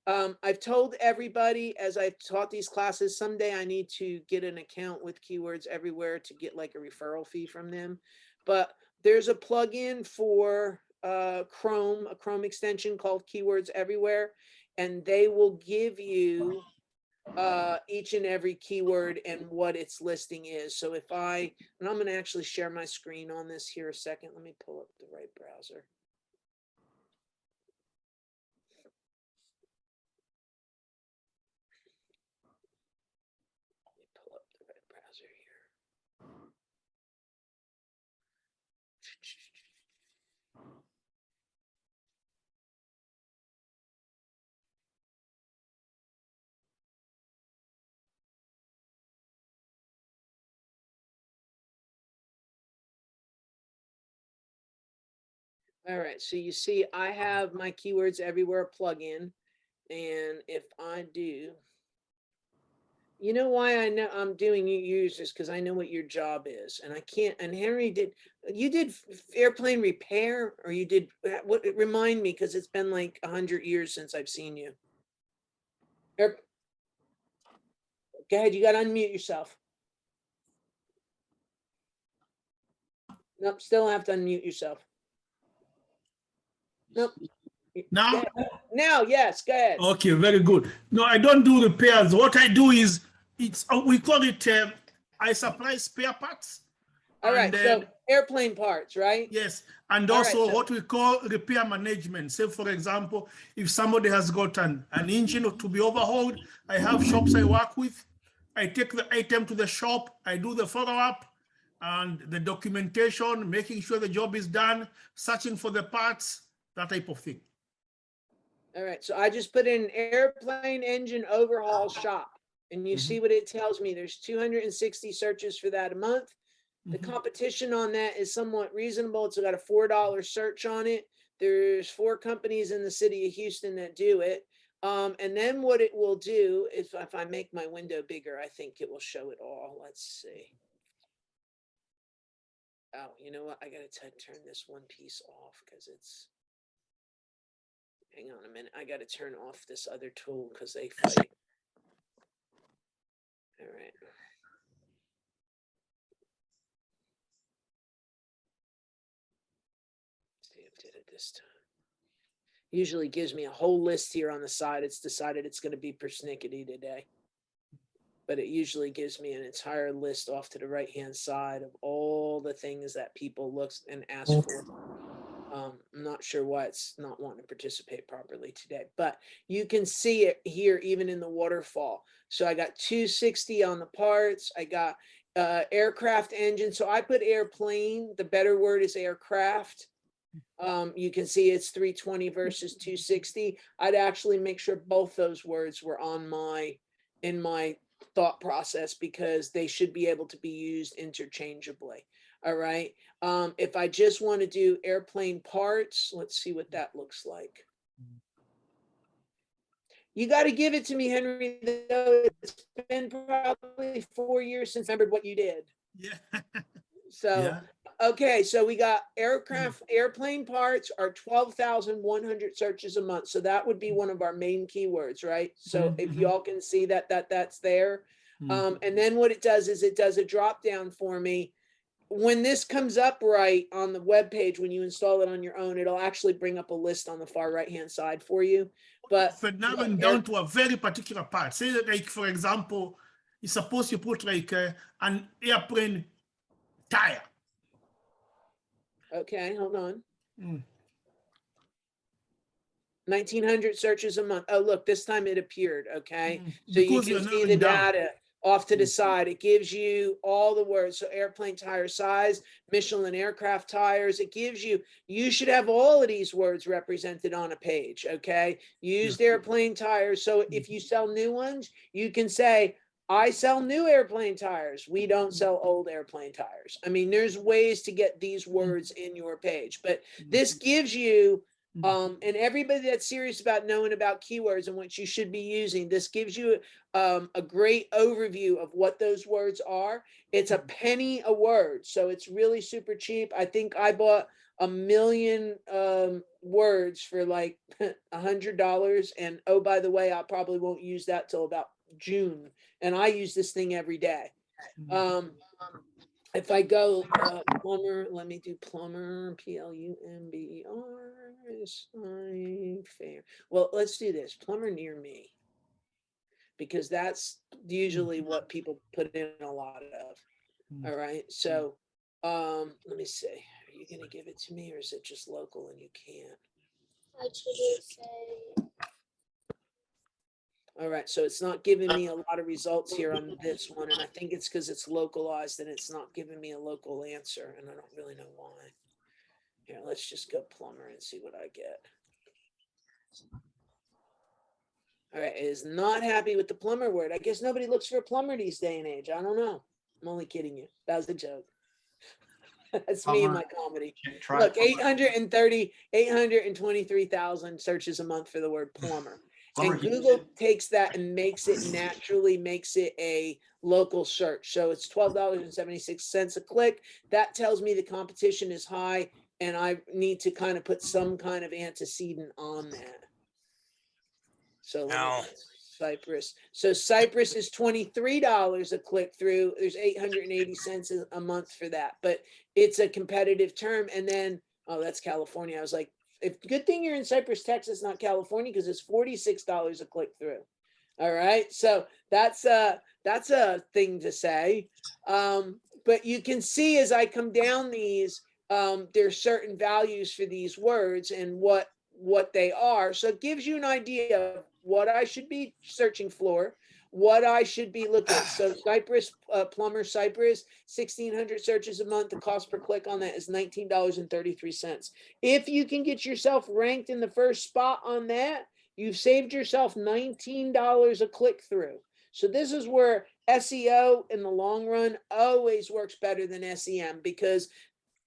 I've told everybody as I've taught these classes, someday I need to get an account with Keywords Everywhere to get like a referral fee from them. But there's a plugin for Chrome, a Chrome extension called Keywords Everywhere, and they will give you each and every keyword and what its listing is. So if and I'm going to actually share my screen on this here a second. Let me pull up the right browser. Let me pull up the right browser here. All right, so you see I have my keywords everywhere plugin, and if I do, you know why I know I'm doing you users, because I know what your job is, and I can't. And Henry you did airplane repair, or you did what? Remind me, because it's been like 100 years since I've seen you. Go ahead, you got to unmute yourself. Nope, still have to unmute yourself. Nope. Now? Go ahead. Now, yes, go ahead. Okay, very good. No, I don't do repairs. What I do is, we call it, I supply spare parts. All right, so airplane parts, right? Yes, and All also right, so what we call repair management. Say, for example, if somebody has got an engine to be overhauled, I have shops I work with. I take the item to the shop, I do the follow-up and the documentation, making sure the job is done, searching for the parts, that type of thing. all right, so I just put in airplane engine overhaul shop, and you see what it tells me. There's 260 searches for that a month. The competition on that is somewhat reasonable. It's got a $4 search on it. There's 4 companies in the city of Houston that do it. And then what it will do is, if I make my window bigger, I think it will show it all. Let's see. Oh, you know what? I got to turn this one piece off because it's, hang on a minute. I got to turn off this other tool because they fight. All right. See if I did it this time. Usually gives me a whole list here on the side. It's decided it's going to be persnickety today. But it usually gives me an entire list off to the right-hand side of all the things that people look and ask for. I'm not sure why it's not wanting to participate properly today, but you can see it here even in the waterfall. So I got 260 on the parts. I got aircraft engine. So I put airplane. The better word is aircraft. You can see it's 320 versus 260. I'd actually make sure both those words were on in my thought process, because they should be able to be used interchangeably. All right. If I just want to do airplane parts, let's see what that looks like. You got to give it to me, Henry, though. It's been probably 4 years since I remembered what you did. Yeah. So, Yeah. okay, so we got airplane parts are 12,100 searches a month. So that would be one of our main keywords, right? So if you all can see that's there. And then what it does is it does a drop down for me. When this comes up right on the web page, when you install it on your own, it'll actually bring up a list on the far right-hand side for you. But for narrowing down to a very particular part, say that, like, for example, you suppose you put like an airplane tire. okay, hold on. 1,900 searches a month. Oh, look, this time it appeared. Okay. So Because you you're can see the narrowing down. data off to the side. It gives you all the words. So airplane tire size, Michelin aircraft tires. It gives you should have all of these words represented on a page. Okay. Used airplane tires. So if you sell new ones, you can say, I sell new airplane tires. We don't sell old airplane tires. I mean, there's ways to get these words in your page, but this gives you, and everybody that's serious about knowing about keywords and what you should be using, this gives you a great overview of what those words are. It's a penny a word, so it's really super cheap. I think I bought 1 million words for like $100. And oh, by the way, I probably won't use that till about June. And I use this thing every day. If I go plumber, let me do plumber, plumber, fair. Well, let's do this. Plumber near me. because that's usually what people put in a lot of. All right. So let me see. Are you going to give it to me, or is it just local and you can't? I should say. All right. So it's not giving me a lot of results here on this one. And I think it's because it's localized and it's not giving me a local answer. And I don't really know why. Here, let's just go plumber and see what I get. All right. It is not happy with the plumber word. I guess nobody looks for a plumber these day and age. I don't know. I'm only kidding you. That was a joke. That's me and my comedy. Try Look, plumber. 823,000 searches a month for the word plumber. Plumber And Houston. Google takes that and makes it a local search. So it's $12.76 a click. That tells me the competition is high and I need to kind of put some kind of antecedent on that. So let me Cypress. So Cypress is $23 a click through. There's 880 cents a month for that, but it's a competitive term. And then, oh, that's California. I was like, good thing you're in Cypress, Texas, not California, because it's $46 a click through. All right. So that's a thing to say. But you can see as I come down these, there's certain values for these words and what they are. So it gives you an idea of what I should be searching for, what I should be looking at. So Cypress, plumber Cypress, 1,600 searches a month. The cost per click on that is $19.33. If you can get yourself ranked in the first spot on that, you've saved yourself $19 a click through. So this is where SEO in the long run always works better than SEM, because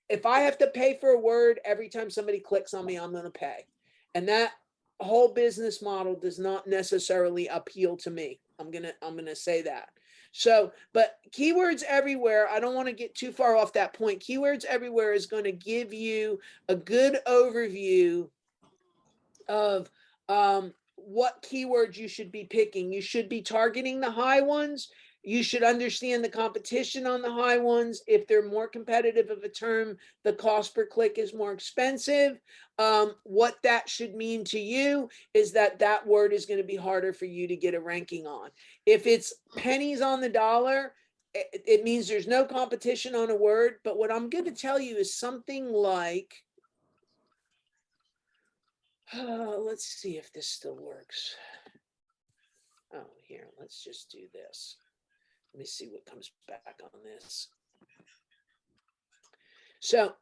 if I have to pay for a word every time somebody clicks on me, I'm going to pay. And that whole business model does not necessarily appeal to me. I'm going to say that. So, but keywords everywhere, I don't want to get too far off that point. Keywords everywhere is going to give you a good overview of what keywords you should be picking. You should be targeting the high ones. You should understand the competition on the high ones. If they're more competitive of a term, the cost per click is more expensive. What that should mean to you is that that word is going to be harder for you to get a ranking on. If it's pennies on the dollar, it means there's no competition on a word. But what I'm going to tell you is something like, let's see if this still works. Oh, here, let's just do this. Let me see what comes back on this. So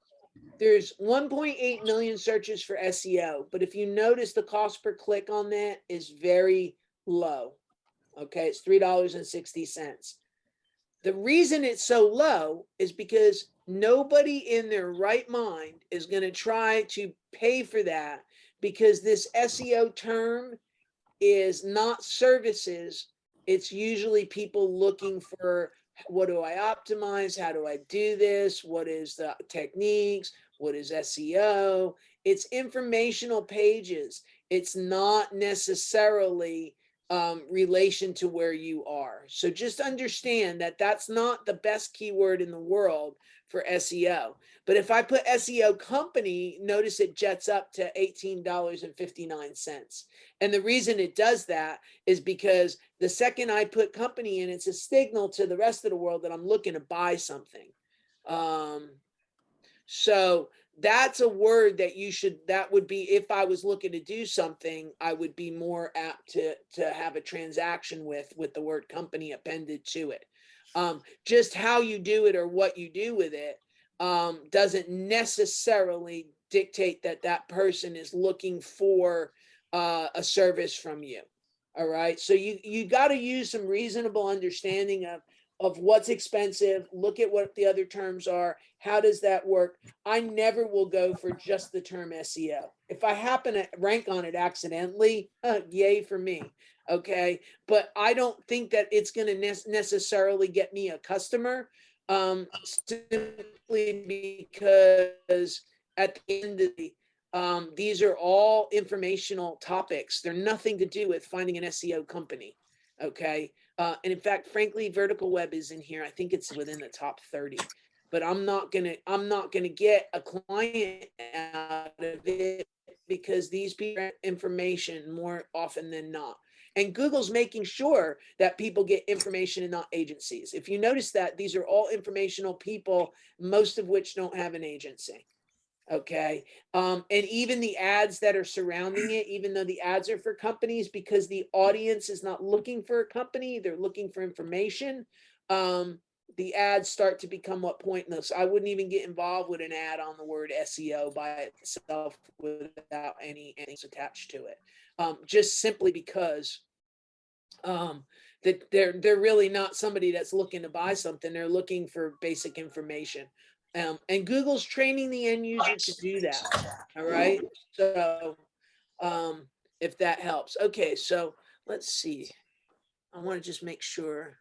there's 1.8 million searches for SEO, but if you notice the cost per click on that is very low. Okay, it's $3.60. The reason it's so low is because nobody in their right mind is going to try to pay for that, because this SEO term is not services. It's usually people looking for, what do I optimize? How do I do this? What is the techniques? What is SEO? It's informational pages. It's not necessarily relation to where you are. So just understand that that's not the best keyword in the world for SEO. But if I put SEO company, notice it jets up to $18.59. And the reason it does that is because the second I put company in, it's a signal to the rest of the world that I'm looking to buy something. So that's a word that that would be, if I was looking to do something, I would be more apt to have a transaction with the word company appended to it. Just how you do it or what you do with it doesn't necessarily dictate that that person is looking for a service from you. All right. So you got to use some reasonable understanding of what's expensive. Look at what the other terms are. How does that work? I never will go for just the term SEO. If I happen to rank on it accidentally, yay for me. Okay. But I don't think that it's going to necessarily get me a customer, simply because at the end of the these are all informational topics. They're nothing to do with finding an SEO company. Okay. And in fact, frankly, vertical web is in here. I think it's within the top 30, but I'm not gonna get a client out of it, because these people have information more often than not. And Google's making sure that people get information and not agencies. If you notice that, these are all informational people, most of which don't have an agency. Okay. And even the ads that are surrounding it, even though the ads are for companies, because the audience is not looking for a company, they're looking for information. The ads start to become what pointless. I wouldn't even get involved with an ad on the word SEO by itself without anything attached to it. Just simply because that they're really not somebody that's looking to buy something. They're looking for basic information. And Google's training the end user to do that. All right. So if that helps. Okay, so let's see. I want to just make sure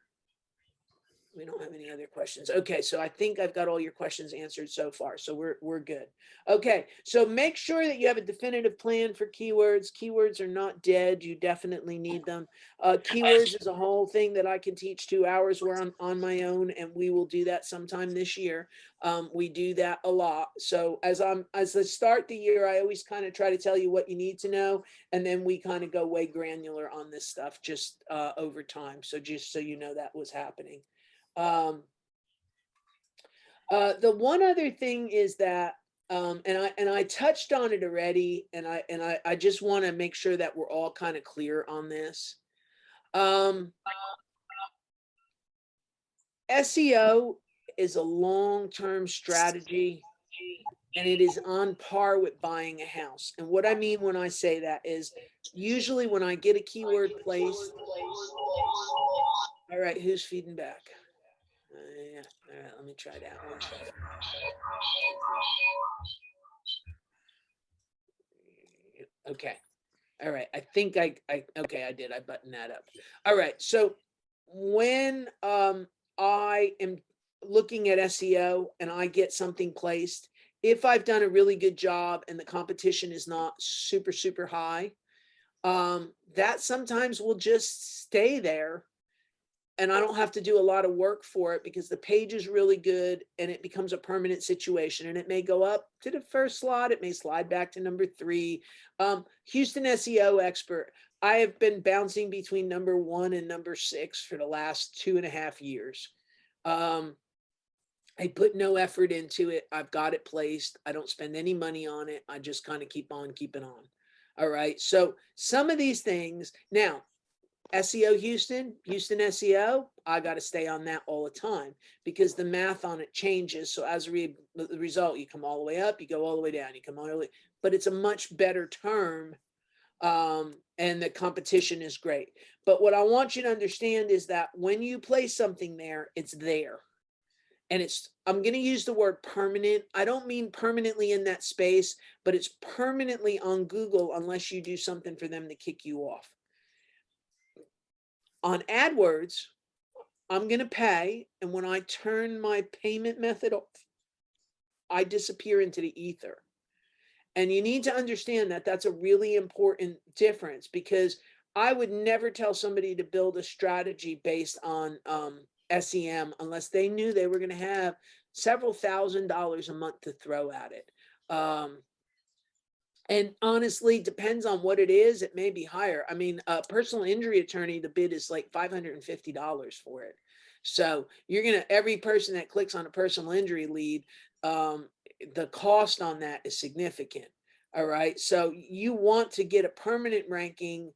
we don't have any other questions. Okay, so I think I've got all your questions answered so far. So we're good. Okay, so make sure that you have a definitive plan for keywords. Keywords are not dead. You definitely need them. Keywords is a whole thing that I can teach 2 hours where I'm on my own, and we will do that sometime this year. We do that a lot. So as I start the year, I always kind of try to tell you what you need to know, and then we kind of go way granular on this stuff just over time. So just so you know that was happening. The one other thing is that, and I touched on it already, and I just want to make sure that we're all kind of clear on this. SEO is a long-term strategy, and it is on par with buying a house. And what I mean when I say that is usually when I get a keyword placed. All right, who's feeding back? Yeah. All right, let me try that one. Okay. All right. I think okay, I did. I buttoned that up. All right. So when I am looking at SEO and I get something placed, if I've done a really good job and the competition is not super, super high, that sometimes will just stay there. And I don't have to do a lot of work for it because the page is really good and it becomes a permanent situation. And it may go up to the first slot. It may slide back to number 3. Houston SEO expert. I have been bouncing between number 1 and number 6 for the last 2.5 years. I put no effort into it. I've got it placed. I don't spend any money on it. I just kind of keep on keeping on. All right. So some of these things now, SEO Houston SEO, I got to stay on that all the time because the math on it changes. So as a result, you come all the way up, you go all the way down, you come all the way, but it's a much better term. And the competition is great. But what I want you to understand is that when you place something there, it's there. And I'm going to use the word permanent. I don't mean permanently in that space, but it's permanently on Google unless you do something for them to kick you off. On AdWords, I'm going to pay, and when I turn my payment method off, I disappear into the ether. And you need to understand that that's a really important difference because I would never tell somebody to build a strategy based on SEM unless they knew they were going to have several $1,000s a month to throw at it. And honestly, depends on what it is. It may be higher. I mean, a personal injury attorney, the bid is like $550 for it. So you're going to, every person that clicks on a personal injury lead, the cost on that is significant. All right. So you want to get a permanent ranking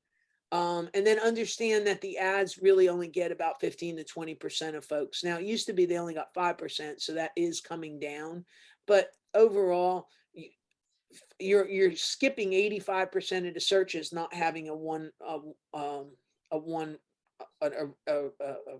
and then understand that the ads really only get about 15 to 20% of folks. Now, it used to be they only got 5%. So that is coming down. But overall, you're skipping 85% of the searches not having a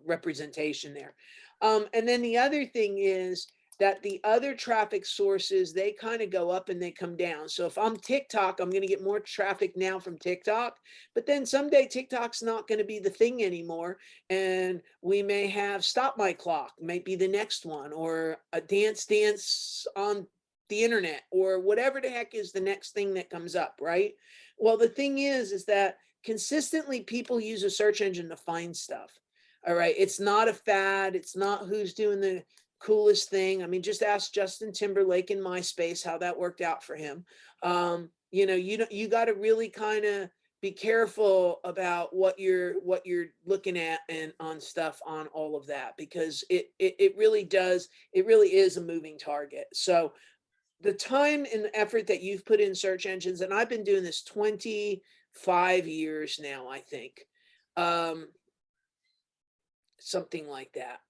representation there. And then the other thing is that the other traffic sources, they kind of go up and they come down. So if I'm TikTok, I'm going to get more traffic now from TikTok, but then someday TikTok's not going to be the thing anymore. And we may have Stop My Clock, might be the next one, or a dance on the internet, or whatever the heck is the next thing that comes up, right? Well, the thing is that consistently people use a search engine to find stuff. All right. It's not a fad. It's not who's doing the coolest thing. I mean, just ask Justin Timberlake in MySpace how that worked out for him. You know, you got to really kind of be careful about what you're looking at and on stuff on all of that, because it really is a moving target. So the time and effort that you've put in search engines, and I've been doing this 25 years now, I think, something like that.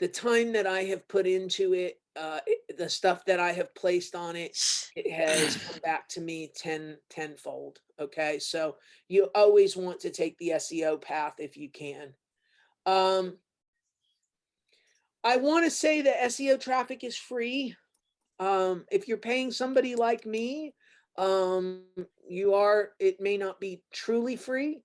The time that I have put into it, the stuff that I have placed on it, it has come back to me tenfold. Okay. So you always want to take the SEO path if you can. I want to say that SEO traffic is free. If you're paying somebody like me, it may not be truly free.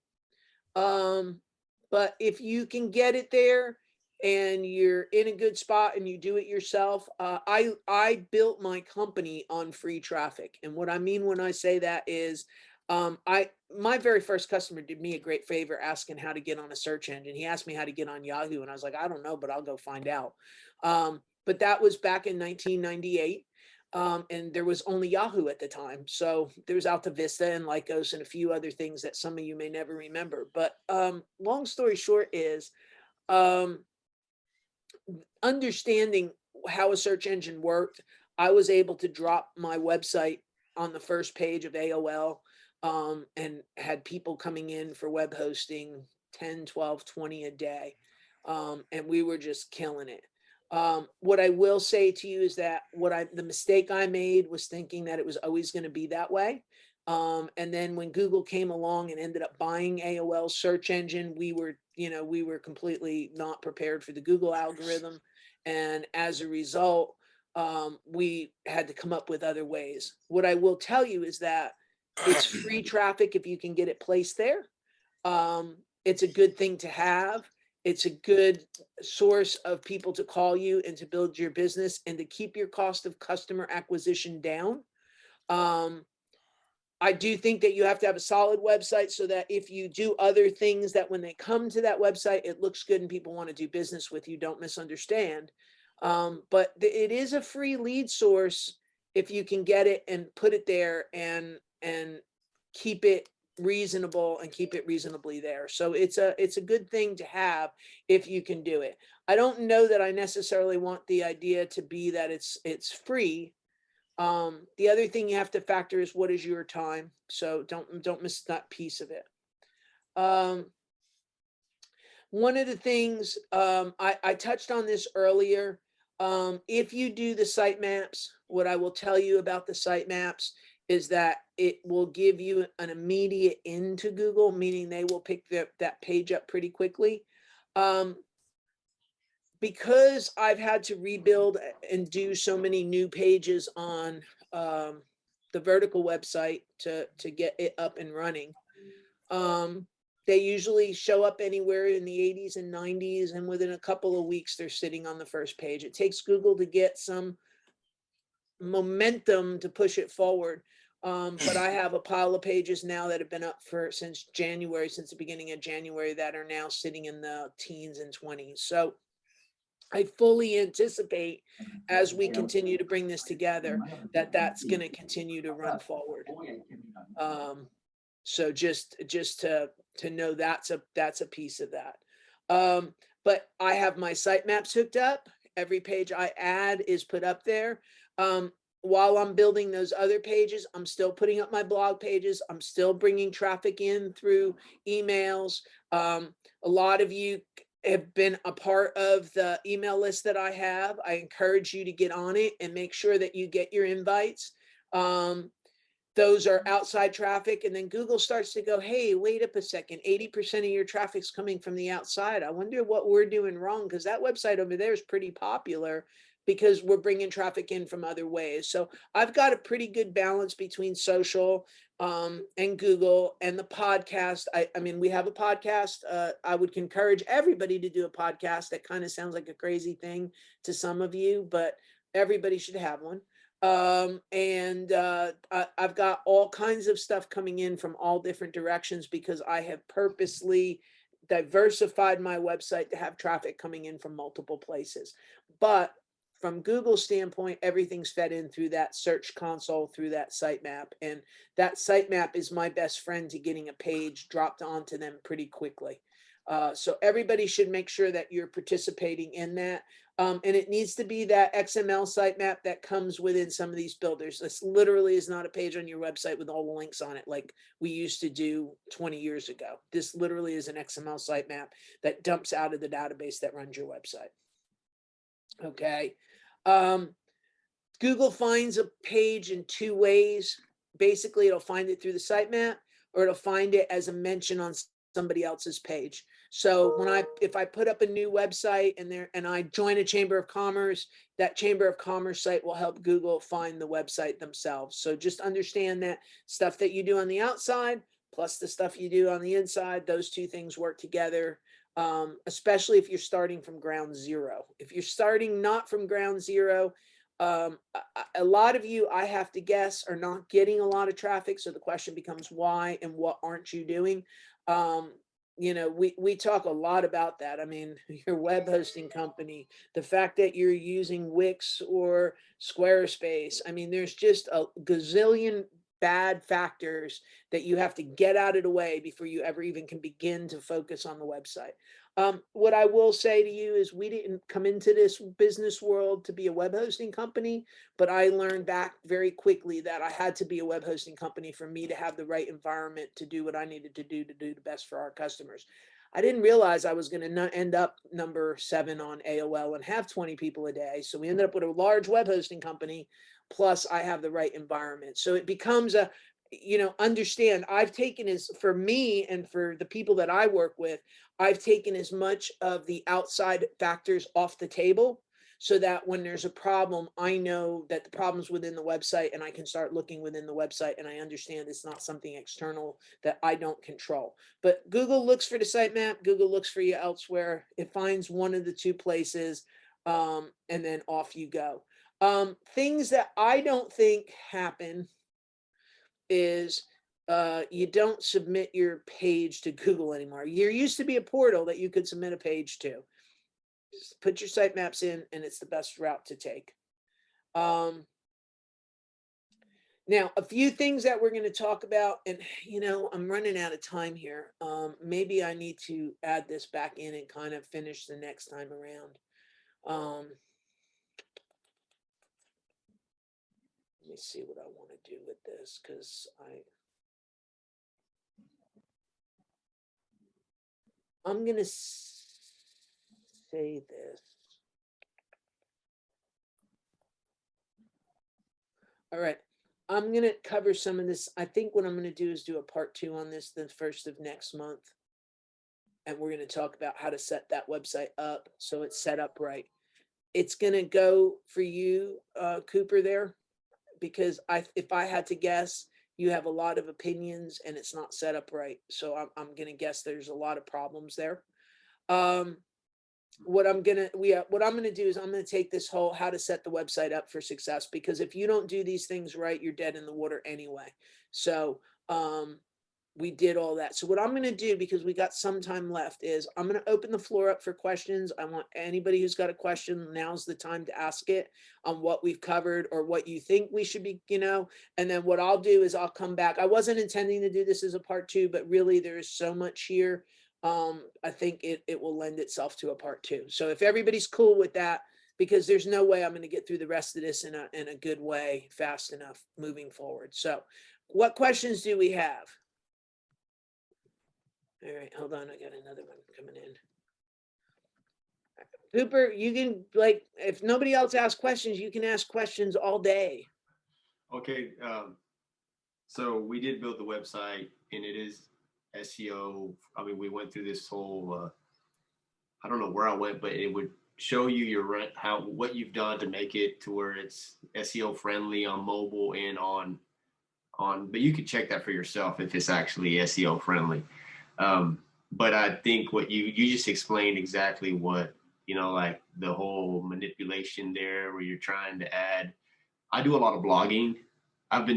But if you can get it there and you're in a good spot and you do it yourself, I built my company on free traffic. And what I mean when I say that is, my very first customer did me a great favor asking how to get on a search engine. He asked me how to get on Yahoo, and I was like, I don't know, but I'll go find out. But that was back in 1998. And there was only Yahoo at the time. So there was Alta Vista and Lycos and a few other things that some of you may never remember. But long story short is, understanding how a search engine worked, I was able to drop my website on the first page of AOL, and had people coming in for web hosting 10, 12, 20 a day. And we were just killing it. What I will say to you is that the mistake I made was thinking that it was always going to be that way. And then when Google came along and ended up buying AOL search engine, we were completely not prepared for the Google algorithm. And as a result, we had to come up with other ways. What I will tell you is that it's free traffic if you can get it placed there. It's a good thing to have. It's a good source of people to call you and to build your business and to keep your cost of customer acquisition down. I do think that you have to have a solid website so that if you do other things, that when they come to that website, it looks good and people want to do business with you. Don't misunderstand. But it is a free lead source if you can get it and put it there and keep it reasonable and keep it reasonably there. So it's a good thing to have if you can do it. I don't know that I necessarily want the idea to be that it's free. The other thing you have to factor is what is your time. So don't miss that piece of it. One of the things, I touched on this earlier. If you do the sitemaps, what I will tell you about the sitemaps is that it will give you an immediate into Google, meaning they will pick that page up pretty quickly. Because I've had to rebuild and do so many new pages on the vertical website to get it up and running, they usually show up anywhere in the 80s and 90s, and within a couple of weeks, they're sitting on the first page. It takes Google to get some momentum to push it forward. But I have a pile of pages now that have been up since the beginning of January, that are now sitting in the teens and 20s. So I fully anticipate, as we continue to bring this together, that that's going to continue to run forward. So just to know that's a piece of that. But I have my sitemaps hooked up. Every page I add is put up there. While I'm building those other pages, I'm still putting up my blog pages. I'm still bringing traffic in through emails. A lot of you have been a part of the email list that I have. I encourage you to get on it and make sure that you get your invites. Those are outside traffic. And then Google starts to go, hey, wait up a second, 80% of your traffic's coming from the outside. I wonder what we're doing wrong, because that website over there is pretty popular because we're bringing traffic in from other ways. So I've got a pretty good balance between social and Google and the podcast. I mean, we have a podcast. I would encourage everybody to do a podcast. That kind of sounds like a crazy thing to some of you, but everybody should have one. I've got all kinds of stuff coming in from all different directions because I have purposely diversified my website to have traffic coming in from multiple places. But from Google's standpoint, everything's fed in through that search console, through that sitemap. And that sitemap is my best friend to getting a page dropped onto them pretty quickly. So everybody should make sure that you're participating in that. And it needs to be that XML sitemap that comes within some of these builders. This literally is not a page on your website with all the links on it like we used to do 20 years ago. This literally is an XML sitemap that dumps out of the database that runs your website. Okay. Google finds a page in two ways. Basically, it'll find it through the sitemap, or it'll find it as a mention on somebody else's page. So if I put up a new website and I join a Chamber of Commerce, that Chamber of Commerce site will help Google find the website themselves. So just understand that stuff that you do on the outside plus the stuff you do on the inside, those two things work together. Especially if you're starting from ground zero. If you're starting not from ground zero, a lot of you, I have to guess, are not getting a lot of traffic. So the question becomes why and what aren't you doing? You know, we talk a lot about that. I mean, your web hosting company, the fact that you're using Wix or Squarespace. I mean, there's just a gazillion bad factors that you have to get out of the way before you ever even can begin to focus on the website. What I will say to you is we didn't come into this business world to be a web hosting company, but I learned back very quickly that I had to be a web hosting company for me to have the right environment to do what I needed to do the best for our customers. I didn't realize I was going to end up number 7 on AOL and have 20 people a day. So we ended up with a large web hosting company, plus I have the right environment. So it becomes a, you know, understand I've taken as for me and for the people that I work with, I've taken as much of the outside factors off the table so that when there's a problem, I know that the problem's within the website and I can start looking within the website and I understand it's not something external that I don't control. But Google looks for the sitemap, Google looks for you elsewhere. It finds one of the two places and then off you go. Things that I don't think happen is you don't submit your page to Google anymore. There used to be a portal that you could submit a page to. Just put your sitemaps in and it's the best route to take. Now, a few things that we're going to talk about, and you know, I'm running out of time here. Maybe I need to add this back in and kind of finish the next time around. Let me see what I want to do with this because I'm going to say this. All right. I'm going to cover some of this. I think what I'm going to do is do a part 2 on this the 1st of next month. And we're going to talk about how to set that website up so it's set up right. It's going to go for you, Cooper, there, because if I had to guess, you have a lot of opinions and it's not set up right. So I'm going to guess there's a lot of problems there. What I'm going to do is I'm going to take this whole how to set the website up for success, because if you don't do these things right, you're dead in the water anyway. So we did all that. So what I'm going to do, because we got some time left, is I'm going to open the floor up for questions. I want anybody who's got a question, now's the time to ask it on what we've covered or what you think we should be, you know, and then what I'll do is I'll come back. I wasn't intending to do this as a part 2, but really there is so much here. I think it will lend itself to a part 2. So if everybody's cool with that, because there's no way I'm going to get through the rest of this in a good way, fast enough moving forward. So what questions do we have? All right, hold on. I got another one coming in. Cooper, you can, like, if nobody else asks questions, you can ask questions all day. Okay, so we did build the website and it is SEO. I mean, we went through this whole, I don't know where I went, but it would show you your what you've done to make it to where it's SEO friendly on mobile and on, but you could check that for yourself if it's actually SEO friendly. But I think what you just explained exactly what, you know, like the whole manipulation there where you're trying to add. I do a lot of blogging. I'm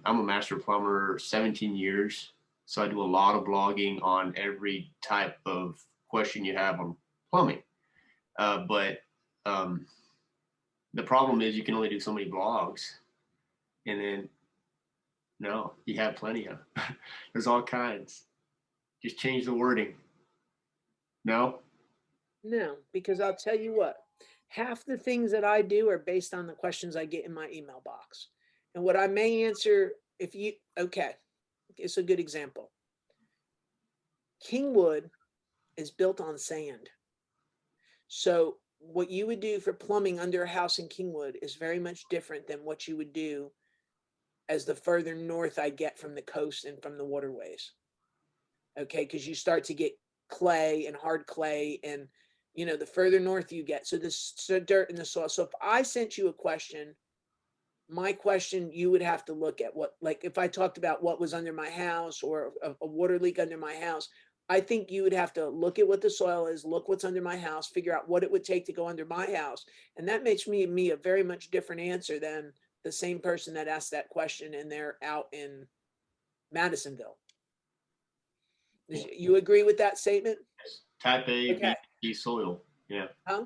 a master plumber 17 years. So I do a lot of blogging on every type of question you have on plumbing. But The problem is you can only do so many blogs, and then no, you have plenty of. There's all kinds. Just change the wording. No, No, because I'll tell you what, half the things that I do are based on the questions I get in my email box. And what I may answer, if you, okay, it's a good example. Kingwood is built on sand. So what you would do for plumbing under a house in Kingwood is very much different than what you would do as the further north I get from the coast and from the waterways. Okay, because you start to get clay and hard clay, and you know, the further north you get, so this dirt in the soil. So if I sent you a question, my question, you would have to look at what, like if I talked about what was under my house or a water leak under my house, I think you would have to look at what the soil is, look what's under my house, figure out what it would take to go under my house. And that makes me a very much different answer than the same person that asked that question and they're out in Madisonville. You agree with that statement? type A, Okay. B, C soil. Yeah. Huh?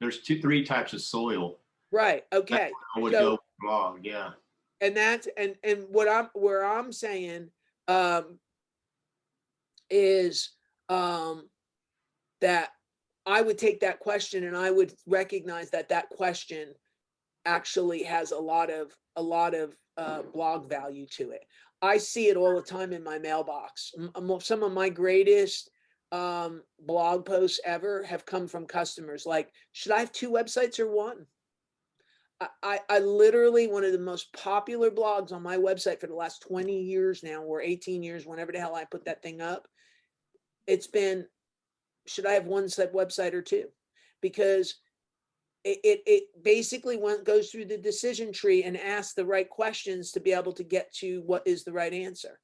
There's three types of soil. Right. Okay. I would So- go with blog. Yeah. And that's and where I'm saying is that I would take that question and I would recognize that that question actually has a lot of blog value to it. I see it all the time in my mailbox. Some of my greatest blog posts ever have come from customers like, should I have 2 websites or 1? I literally, one of the most popular blogs on my website for the last 20 years now, or 18 years, whenever the hell I put that thing up, it's been, should I have 1 website or 2? Because it basically goes through the decision tree and asks the right questions to be able to get to what is the right answer.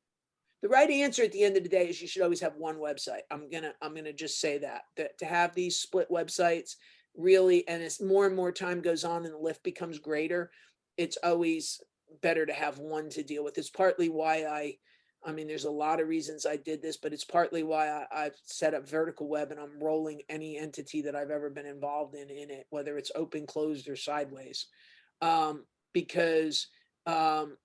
The right answer at the end of the day is you should always have 1 website. I'm gonna just say that to have these split websites really, and as more and more time goes on and the lift becomes greater, it's always better to have 1 to deal with. It's partly why I mean, there's a lot of reasons I did this, but it's partly why I've set up Vertical Web and I'm rolling any entity that I've ever been involved in it, whether it's open, closed, or sideways, because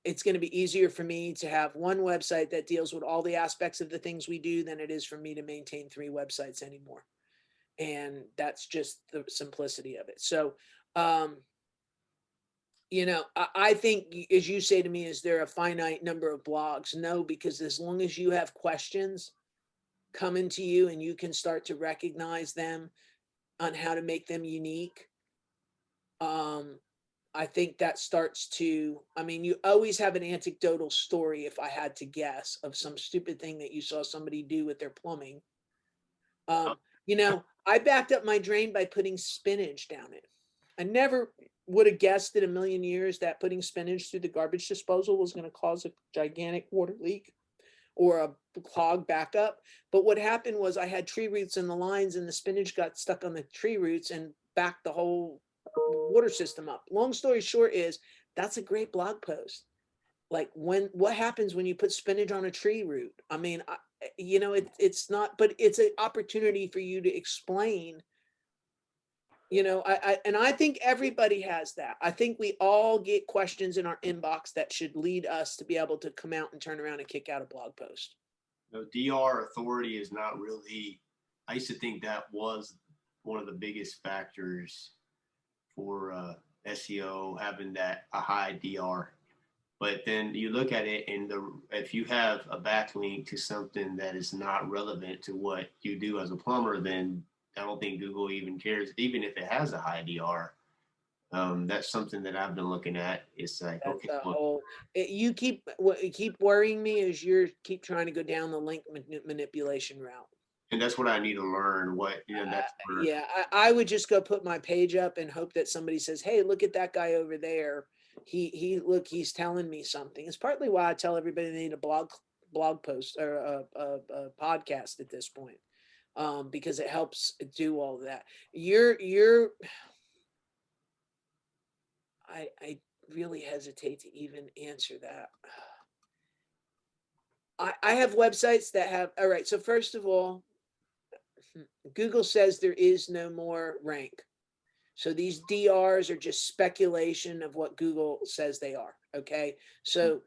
it's going to be easier for me to have 1 website that deals with all the aspects of the things we do than it is for me to maintain 3 websites anymore. And that's just the simplicity of it. So, you know, I think, as you say to me, is there a finite number of blogs? No, because as long as you have questions coming to you and you can start to recognize them on how to make them unique, I think that starts to, I mean, you always have an anecdotal story, if I had to guess, of some stupid thing that you saw somebody do with their plumbing. You know, I backed up my drain by putting spinach down it. I never would have guessed in a million years that putting spinach through the garbage disposal was going to cause a gigantic water leak or a clog backup. But what happened was I had tree roots in the lines and the spinach got stuck on the tree roots and backed the whole water system up. Long story short is that's a great blog post. Like what happens when you put spinach on a tree root? I mean, you know, it's not, but it's an opportunity for you to explain. You know, I think everybody has that. I think we all get questions in our inbox that should lead us to be able to come out and turn around and kick out a blog post. No, DR authority is not really, I used to think that was one of the biggest factors for SEO, having a high DR. But then you look at it and if you have a backlink to something that is not relevant to what you do as a plumber, then I don't think Google even cares, even if it has a high DR. That's something that I've been looking at. It's like, That's okay, the well, whole, you keep worrying me is you keep trying to go down the link manipulation route. and that's what I need to learn. What, you know, that's where, Yeah, I would just go put my page up and hope that somebody says, hey, look at that guy over there. Look, he's telling me something. It's partly why I tell everybody they need a blog post or a podcast at this point, because it helps do all of that. I really hesitate to even answer that. I have websites that have, all right. So first of all, Google says there is no more rank. So these DRs are just speculation of what Google says they are. Okay. So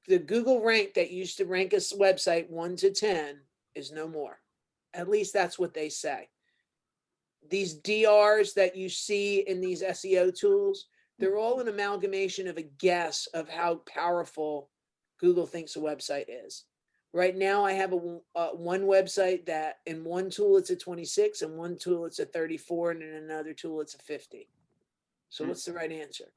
the Google rank that used to rank a website 1 to 10 is no more. At least that's what they say. These DRs that you see in these SEO tools, they're all an amalgamation of a guess of how powerful Google thinks a website is. Right now, I have one website that in one tool it's a 26, and one tool it's a 34, and in another tool it's a 50. So what's the right answer?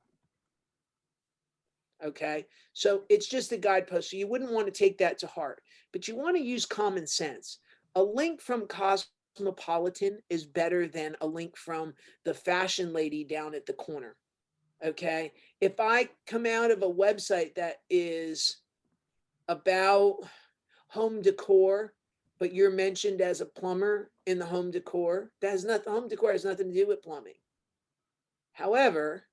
Okay, so it's just a guidepost. So you wouldn't want to take that to heart, but you want to use common sense. A link from Cosmopolitan is better than a link from the fashion lady down at the corner. Okay, if I come out of a website that is about home decor, but you're mentioned as a plumber in the home decor, that has nothing, home decor has nothing to do with plumbing. However,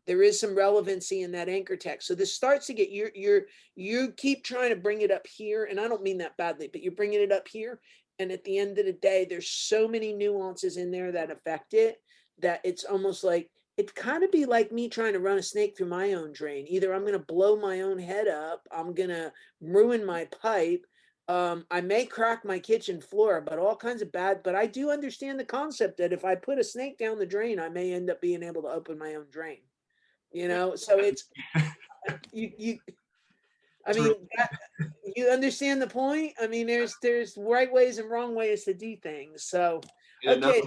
there is some relevancy in that anchor text. So this starts to get you keep trying to bring it up here, and I don't mean that badly, but you're bringing it up here, and at the end of the day, there's so many nuances in there that affect it that it's almost like it kind of be like me trying to run a snake through my own drain. Either I'm going to blow my own head up, I'm going to ruin my pipe, I may crack my kitchen floor, but all kinds of bad. But I do understand the concept that if I put a snake down the drain, I may end up being able to open my own drain. You know, so it's I mean, you understand the point. I mean, there's right ways and wrong ways to do things. So And okay,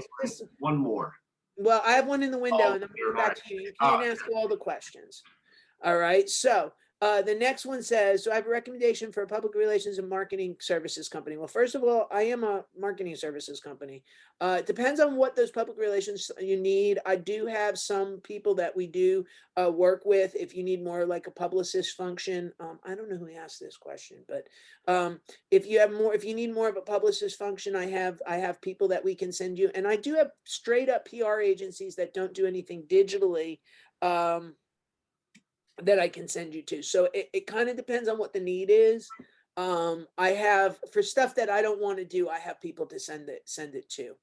one more. well, I have one in the window, Oh, and then you're we're back right. to you. You can't ask all the questions. All right. So the next one says, so I have a recommendation for a public relations and marketing services company. Well, first of all, I am a marketing services company. It depends on what those public relations you need. I do have some people that we do work with. If you need more like a publicist function, I don't know who asked this question, but if you need more of a publicist function, I have people that we can send you. And I do have straight up PR agencies that don't do anything digitally. That I can send you to. So it kind of depends on what the need is. I have for stuff that I don't want to do, I have people to send it to.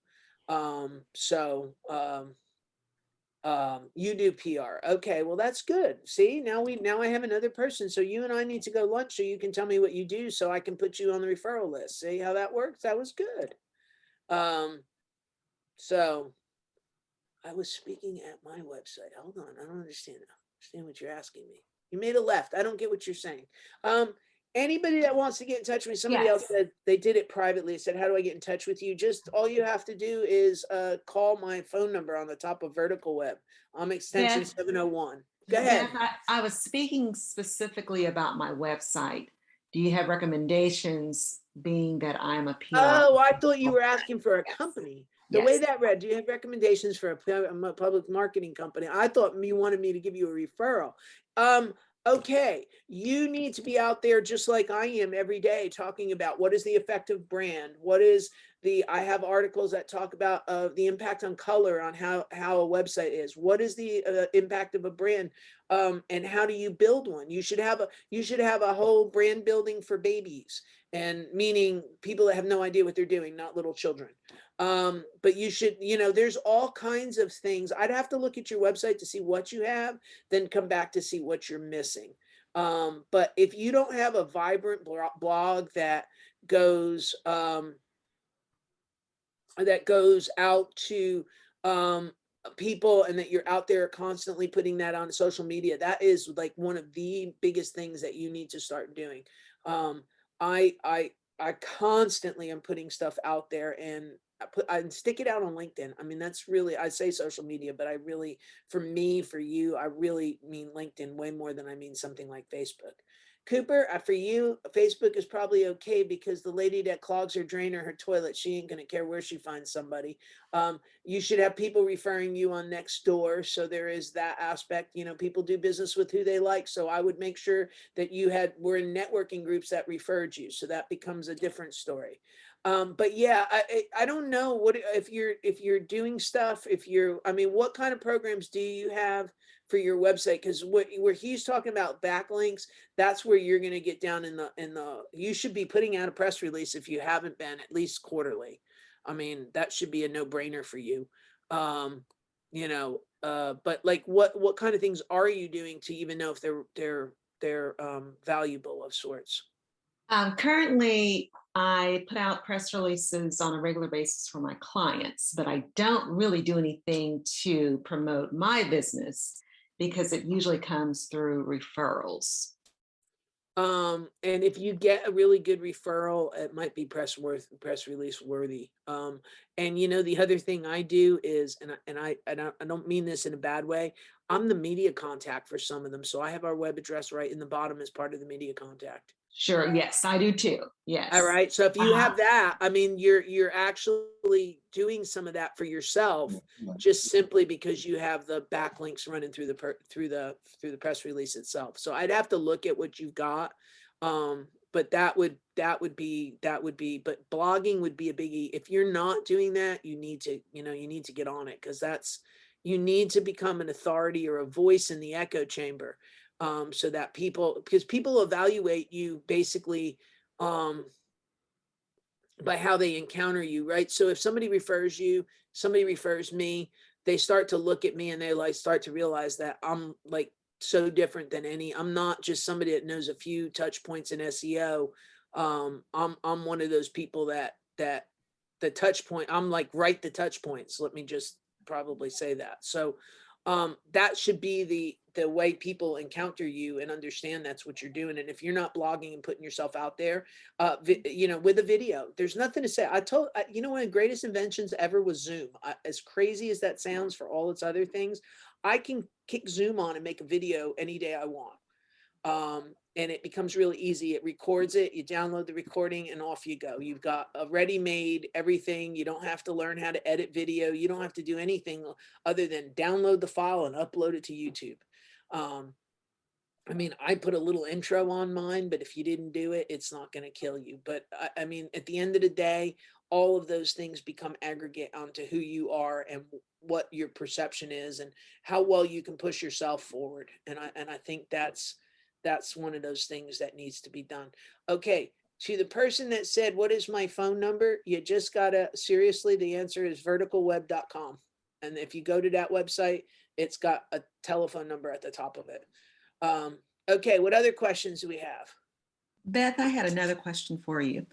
You do PR. Okay, well that's good. See, now I have another person. So you and I need to go lunch so you can tell me what you do so I can put you on the referral list. See how that works? That was good. So I was speaking at my website. Hold on, I don't understand what you're asking me. You made a left. I don't get what you're saying. Anybody that wants to get in touch with me, somebody else said they did it privately. Said, how do I get in touch with you? Just all you have to do is call my phone number on the top of Vertical Web. I'm extension 701. Go ahead. Beth, I was speaking specifically about my website. Do you have recommendations, being that I'm a PR? Oh, I thought you were asking for a company. The way Yes. that read, do you have recommendations for a public marketing company? I thought you wanted me to give you a referral. Okay, you need to be out there just like I am every day talking about what is the effective brand, I have articles that talk about the impact on color on how a website is. What is the impact of a brand, and how do you build one? You should have a whole brand building for babies, and meaning people that have no idea what they're doing, not little children. But you should, there's all kinds of things. I'd have to look at your website to see what you have, then come back to see what you're missing. But if you don't have a vibrant blog that goes out to people, and that you're out there constantly putting that on social media, that is like one of the biggest things that you need to start doing. I constantly am putting stuff out there, and I stick it out on LinkedIn. I mean, that's really, I say social media, but I really, for you, I really mean LinkedIn way more than I mean something like Facebook. Cooper, for you, Facebook is probably okay because the lady that clogs her drain or her toilet, she ain't going to care where she finds somebody. You should have people referring you on Nextdoor. So there is that aspect. People do business with who they like. So I would make sure that were in networking groups that referred you. So that becomes a different story. But yeah, I don't know what if you're doing stuff. What kind of programs do you have for your website? Because where he's talking about backlinks, that's where you're going to get down in the. You should be putting out a press release if you haven't been, at least quarterly. I mean, that should be a no-brainer for you. You know, but like what kind of things are you doing to even know if they're valuable of sorts? Currently, I put out press releases on a regular basis for my clients, but I don't really do anything to promote my business because it usually comes through referrals. And if you get a really good referral, it might be press release worthy. And you know, the other thing I do is, I don't mean this in a bad way. I'm the media contact for some of them. So I have our web address right in the bottom as part of the media contact. Sure, yes, I do too. Yes. All right. So if you Uh-huh. have that, I mean, you're actually doing some of that for yourself, just simply because you have the backlinks running through through the press release itself. So I'd have to look at what you've got. But that would be, but blogging would be a biggie. If you're not doing that, you need to get on it, because you need to become an authority or a voice in the echo chamber. So that because people evaluate you basically by how they encounter you, right? So if somebody refers you, somebody refers me, they start to look at me and they like start to realize that I'm like so different than I'm not just somebody that knows a few touch points in SEO. I'm one of those people that the touch point, I'm like right the touch points. Let me just probably say that. So that should be the way people encounter you and understand that's what you're doing. And if you're not blogging and putting yourself out there, with a video, there's nothing to say. One of the greatest inventions ever was Zoom. As crazy as that sounds for all its other things, I can kick Zoom on and make a video any day I want. And it becomes really easy. It records it, you download the recording, and off you go. You've got a ready-made everything. You don't have to learn how to edit video. You don't have to do anything other than download the file and upload it to YouTube. I mean, I put a little intro on mine, but if you didn't do it, it's not going to kill you. But I mean, at the end of the day, all of those things become aggregate onto who you are and what your perception is and how well you can push yourself forward. And I think that's one of those things that needs to be done. Okay. To the person that said, what is my phone number? You just gotta, seriously, the answer is verticalweb.com. And if you go to that website, it's got a telephone number at the top of it. Okay, what other questions do we have? Beth, I had another question for you.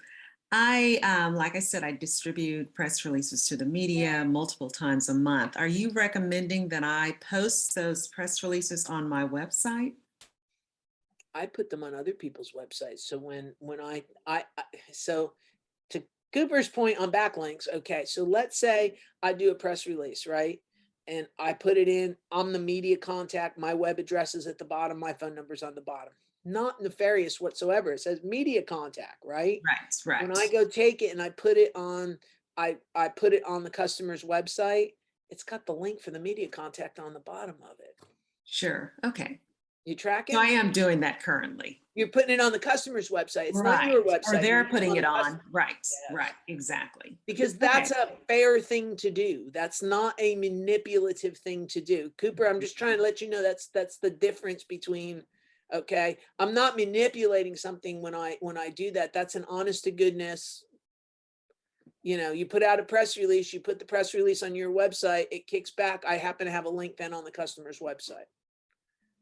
Like I said, I distribute press releases to the media multiple times a month. Are you recommending that I post those press releases on my website? I put them on other people's websites. So when so to Cooper's point on backlinks, okay, so let's say I do a press release, right? And I put it in, I'm the media contact, my web address is at the bottom, my phone number's on the bottom. Not nefarious whatsoever. It says media contact, right? Right. When I go take it and I put it on, I put it on the customer's website, it's got the link for the media contact on the bottom of it. Sure. Okay. You track it? So I am doing that currently. You're putting it on the customer's website. It's not Right. your website. Or they're You're putting it on. Right. Yes. Right. Exactly. Because that's a fair thing to do. That's not a manipulative thing to do. Cooper, I'm just trying to let you know that's the difference between, okay, I'm not manipulating something when I do that. That's an honest to goodness. You put out a press release, you put the press release on your website, it kicks back. I happen to have a link then on the customer's website.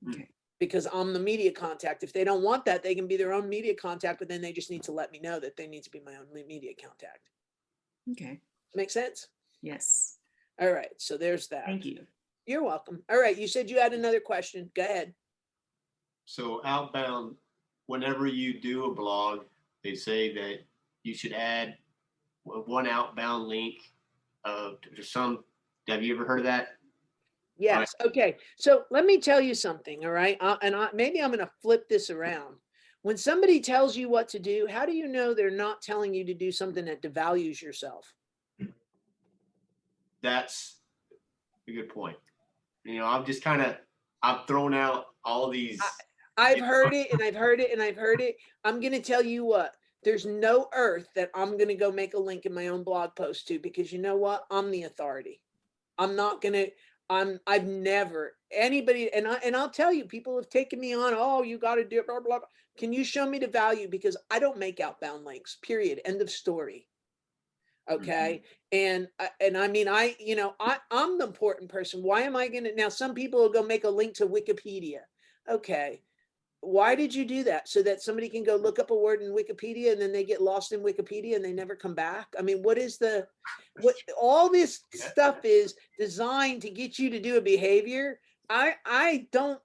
Okay. Because I'm the media contact. If they don't want that, they can be their own media contact, but then they just need to let me know that they need to be my own media contact. Okay. Make sense? Yes. All right. So there's that. Thank you. You're welcome. All right. You said you had another question. Go ahead. So outbound, whenever you do a blog, they say that you should add one outbound link to some. Have you ever heard of that? Yes. Okay. So let me tell you something. All right. Maybe I'm going to flip this around. When somebody tells you what to do, how do you know they're not telling you to do something that devalues yourself? That's a good point. I've thrown out all these. I've heard it and I've heard it and I've heard it. I'm going to tell you what, there's no earth that I'm going to go make a link in my own blog post to, because you know what? I'm the authority. I'm not going to, I've never anybody, and I'll tell you, people have taken me on. Oh, you got to do it, blah, blah, blah. Can you show me the value? Because I don't make outbound links, period. End of story. Okay. And I mean, I'm the important person. Why am I going to, now some people will go make a link to Wikipedia. Okay. Why did you do that? So that somebody can go look up a word in Wikipedia and then they get lost in Wikipedia and they never come back? I mean, what all this stuff is designed to get you to do a behavior. I don't,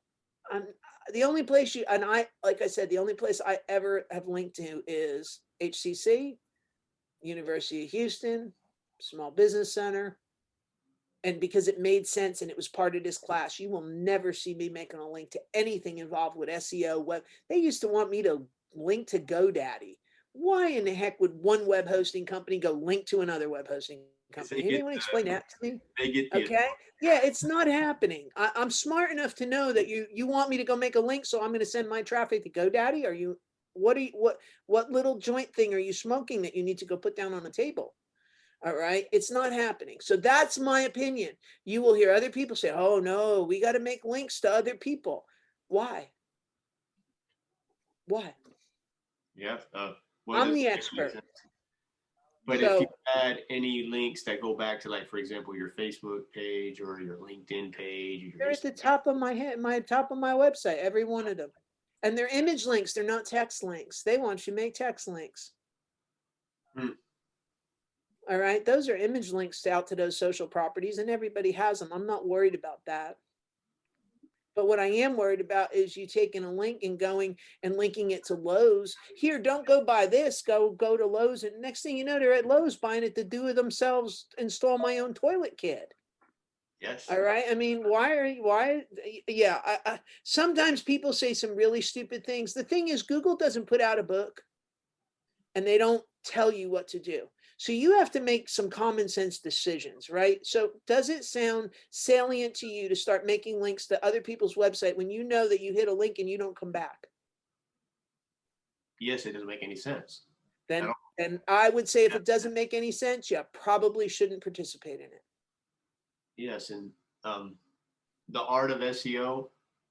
the only place like I said, the only place I ever have linked to is HCC, University of Houston, Small Business Center. And because it made sense and it was part of this class, you will never see me making a link to anything involved with SEO web. They used to want me to link to GoDaddy. Why in the heck would one web hosting company go link to another web hosting company? Anyone explain that to me? They get the Okay. Yeah, it's not happening. I'm smart enough to know that you want me to go make a link, so I'm going to send my traffic to GoDaddy. Are you, what little joint thing are you smoking that you need to go put down on the table? All right. It's not happening. So that's my opinion. You will hear other people say, oh no, we got to make links to other people. Why? Why? Yeah. I'm the expert. But So, if you add any links that go back to, like, for example, your Facebook page or your LinkedIn page, or your they're at the Instagram, top of my head, top of my website, every one of them. And they're image links. They're not text links. They want you to make text links. All right. Those are image links out to those social properties and everybody has them. I'm not worried about that. But what I am worried about is you taking a link and going and linking it to Lowe's. Here, don't go buy this, go to Lowe's. And next thing you know, they're at Lowe's buying it to do it themselves, install my own toilet kit. yes. All right. I mean, yeah. Sometimes people say some really stupid things. The thing is, Google doesn't put out a book and they don't tell you what to do. So you have to make some common sense decisions, right? So does it sound salient to you to start making links to other people's website when you know that you hit a link and you don't come back? Yes, it doesn't make any sense. Then I would say if it doesn't make any sense, you probably shouldn't participate in it. Yes, and The Art of SEO,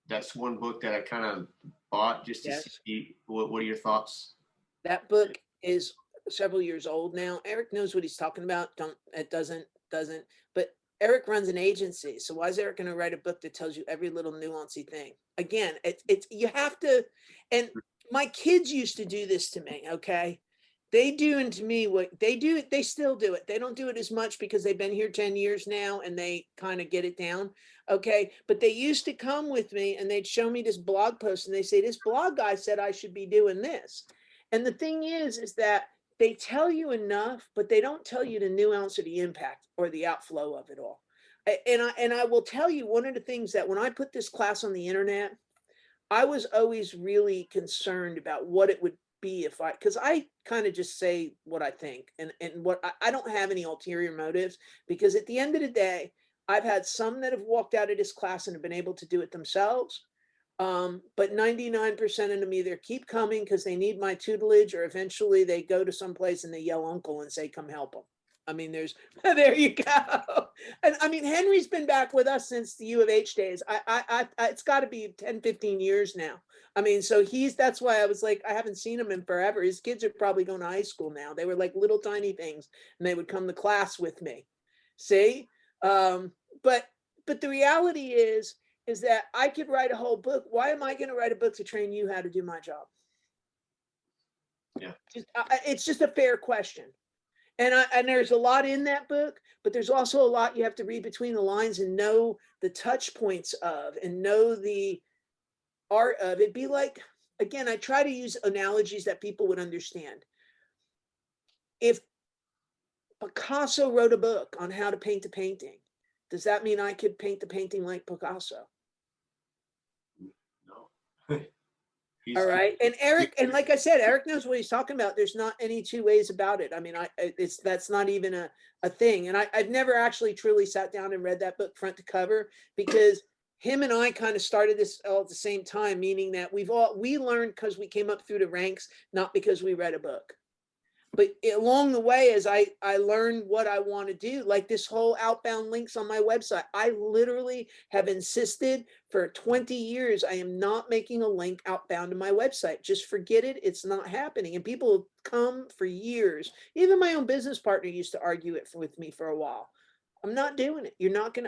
that's one book that I kind of bought just to see what are your thoughts? That book is several years old now. Eric knows what he's talking about. But Eric runs an agency. So why is Eric going to write a book that tells you every little nuancy thing? Again, it's you have to, and my kids used to do this to me. Okay. They do to me what they do. They still do it. They don't do it as much because they've been here 10 years now and they kind of get it down. Okay. But they used to come with me and they'd show me this blog post and they say, this blog guy said I should be doing this. And the thing is that they tell you enough, but they don't tell you the nuance or the impact or the outflow of it all. And I will tell you one of the things that when I put this class on the internet, I was always really concerned about what it would be because I kind of just say what I think and what I don't have any ulterior motives, because at the end of the day, I've had some that have walked out of this class and have been able to do it themselves. But 99% of them either keep coming because they need my tutelage, or eventually they go to some place and they yell uncle and say, come help them. I mean, there you go. And I mean, Henry's been back with us since the U of H days. It's got to be 10, 15 years now. I mean, so that's why I was like, I haven't seen him in forever. His kids are probably going to high school now. They were like little tiny things and they would come to class with me. See? But the reality is that I could write a whole book. Why am I going to write a book to train you how to do my job? Yeah. It's just a fair question. And there's a lot in that book, but there's also a lot you have to read between the lines and know the touch points of and know the art of it. Be like, again, I try to use analogies that people would understand. If Picasso wrote a book on how to paint a painting, does that mean I could paint the painting like Picasso? No. All right. And Eric, and like I said, Eric knows what he's talking about. There's not any two ways about it. I mean, that's not even a thing. And I've never actually truly sat down and read that book front to cover, because him and I kind of started this all at the same time, meaning that we learned because we came up through the ranks, not because we read a book. But along the way, as I learned what I want to do, like this whole outbound links on my website, I literally have insisted for 20 years, I am not making a link outbound to my website. Just forget it. It's not happening. And people have come for years. Even my own business partner used to argue it with me for a while. I'm not doing it.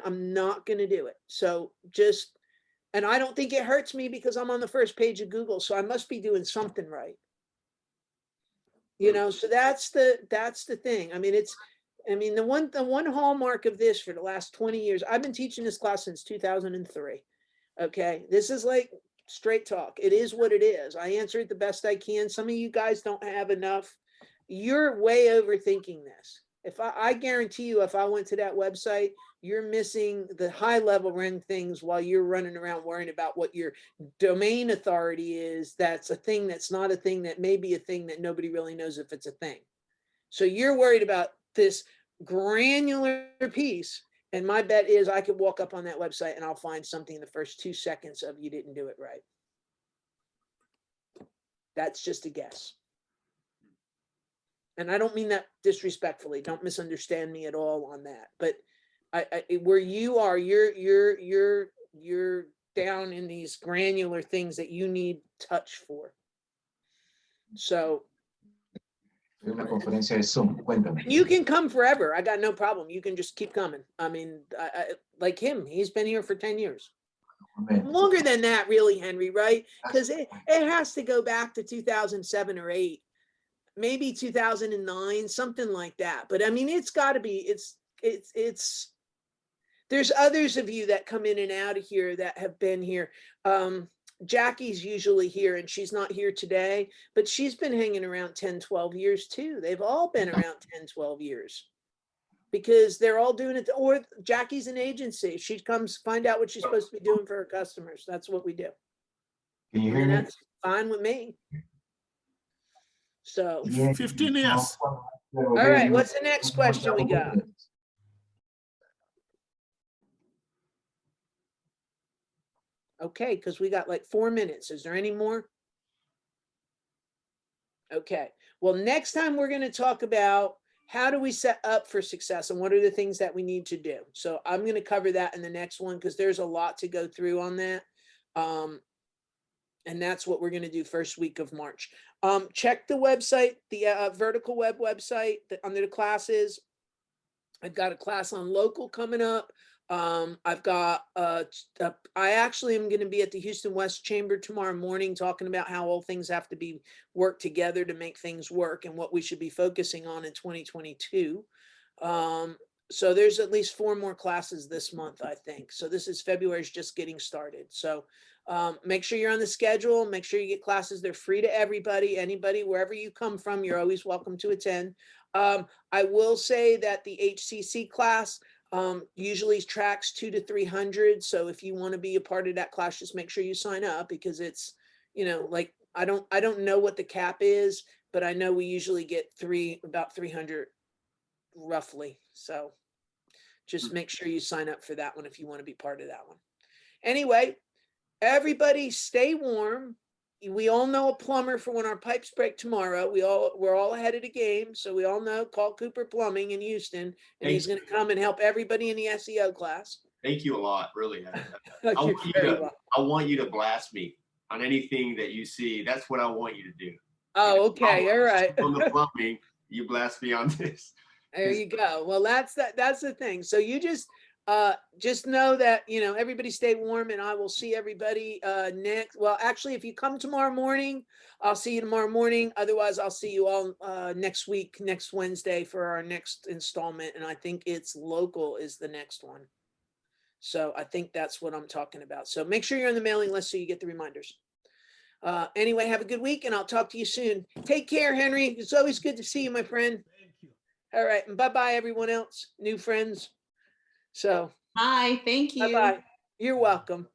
I'm not going to do it. So just, and I don't think it hurts me because I'm on the first page of Google. So I must be doing something right. You know, so that's the thing. I mean, the one hallmark of this for the last 20 years, I've been teaching this class since 2003. Okay. This is like straight talk. It is what it is. I answer it the best I can. Some of you guys don't have enough. You're way overthinking this. If I guarantee you, if I went to that website, you're missing the high level ring things while you're running around worrying about what your domain authority is. That's a thing that's not a thing, that may be a thing that nobody really knows if it's a thing. So you're worried about this granular piece. And my bet is I could walk up on that website and I'll find something in the first 2 seconds of you didn't do it right. That's just a guess. And I don't mean that disrespectfully. Don't misunderstand me at all on that. But where you are, you're down in these granular things that you need touch for. So Una conferencia de Zoom, cuéntame. you can come forever. I got no problem. You can just keep coming. I mean, like him, he's been here for 10 years. Longer than that, really, Henry, right? Because it has to go back to 2007 or 8. Maybe 2009, something like that. But I mean, it's got to be, there's others of you that come in and out of here that have been here. Jackie's usually here and she's not here today, but she's been hanging around 10, 12 years too. They've all been around 10, 12 years because they're all doing it. Or Jackie's an agency. She comes find out what she's supposed to be doing for her customers. That's what we do. Can you hear me? That's fine with me. So 15 years. all right, what's the next question we got? Okay, because we got like 4 minutes. Is there any more? Okay, well, next time we're going to talk about how do we set up for success and what are the things that we need to do. So I'm going to cover that in the next one because there's a lot to go through on that. And that's what we're going to do first week of March. Check the website, the vertical web website under the classes. I've got a class on local coming up. I've got, I actually am going to be at the Houston West Chamber tomorrow morning talking about how all things have to be worked together to make things work and what we should be focusing on in 2022. So there's at least 4 more classes this month, I think. So this is February's just getting started. So make sure you're on the schedule. Make sure you get classes. They're free to everybody, anybody, wherever you come from, you're always welcome to attend. I will say that the HCC class usually tracks 200 to 300. So if you want to be a part of that class, just make sure you sign up because it's, you know, like, I don't know what the cap is, but I know we usually get about 300 roughly. So just make sure you sign up for that one if you want to be part of that one. Anyway, everybody stay warm. We all know a plumber for when our pipes break tomorrow. We're all ahead of the game. So we all know, call Cooper Plumbing in Houston, and he's going to come and help everybody in the SEO class. Thank you a lot, really. I want you to blast me on anything that you see. That's what I want you to do. Oh, okay. All right. On the plumbing, you blast me on this. There you go. Well, that's the thing. So you just know that, you know, everybody stay warm, and I will see everybody next. Well, actually, if you come tomorrow morning, I'll see you tomorrow morning. Otherwise, I'll see you all next week, next Wednesday for our next installment. And I think it's local is the next one. So I think that's what I'm talking about. So make sure you're on the mailing list so you get the reminders. Anyway, have a good week, and I'll talk to you soon. Take care, Henry. It's always good to see you, my friend. Thank you. All right. And bye-bye, everyone else, new friends. So Hi, thank you. bye-bye. You're welcome.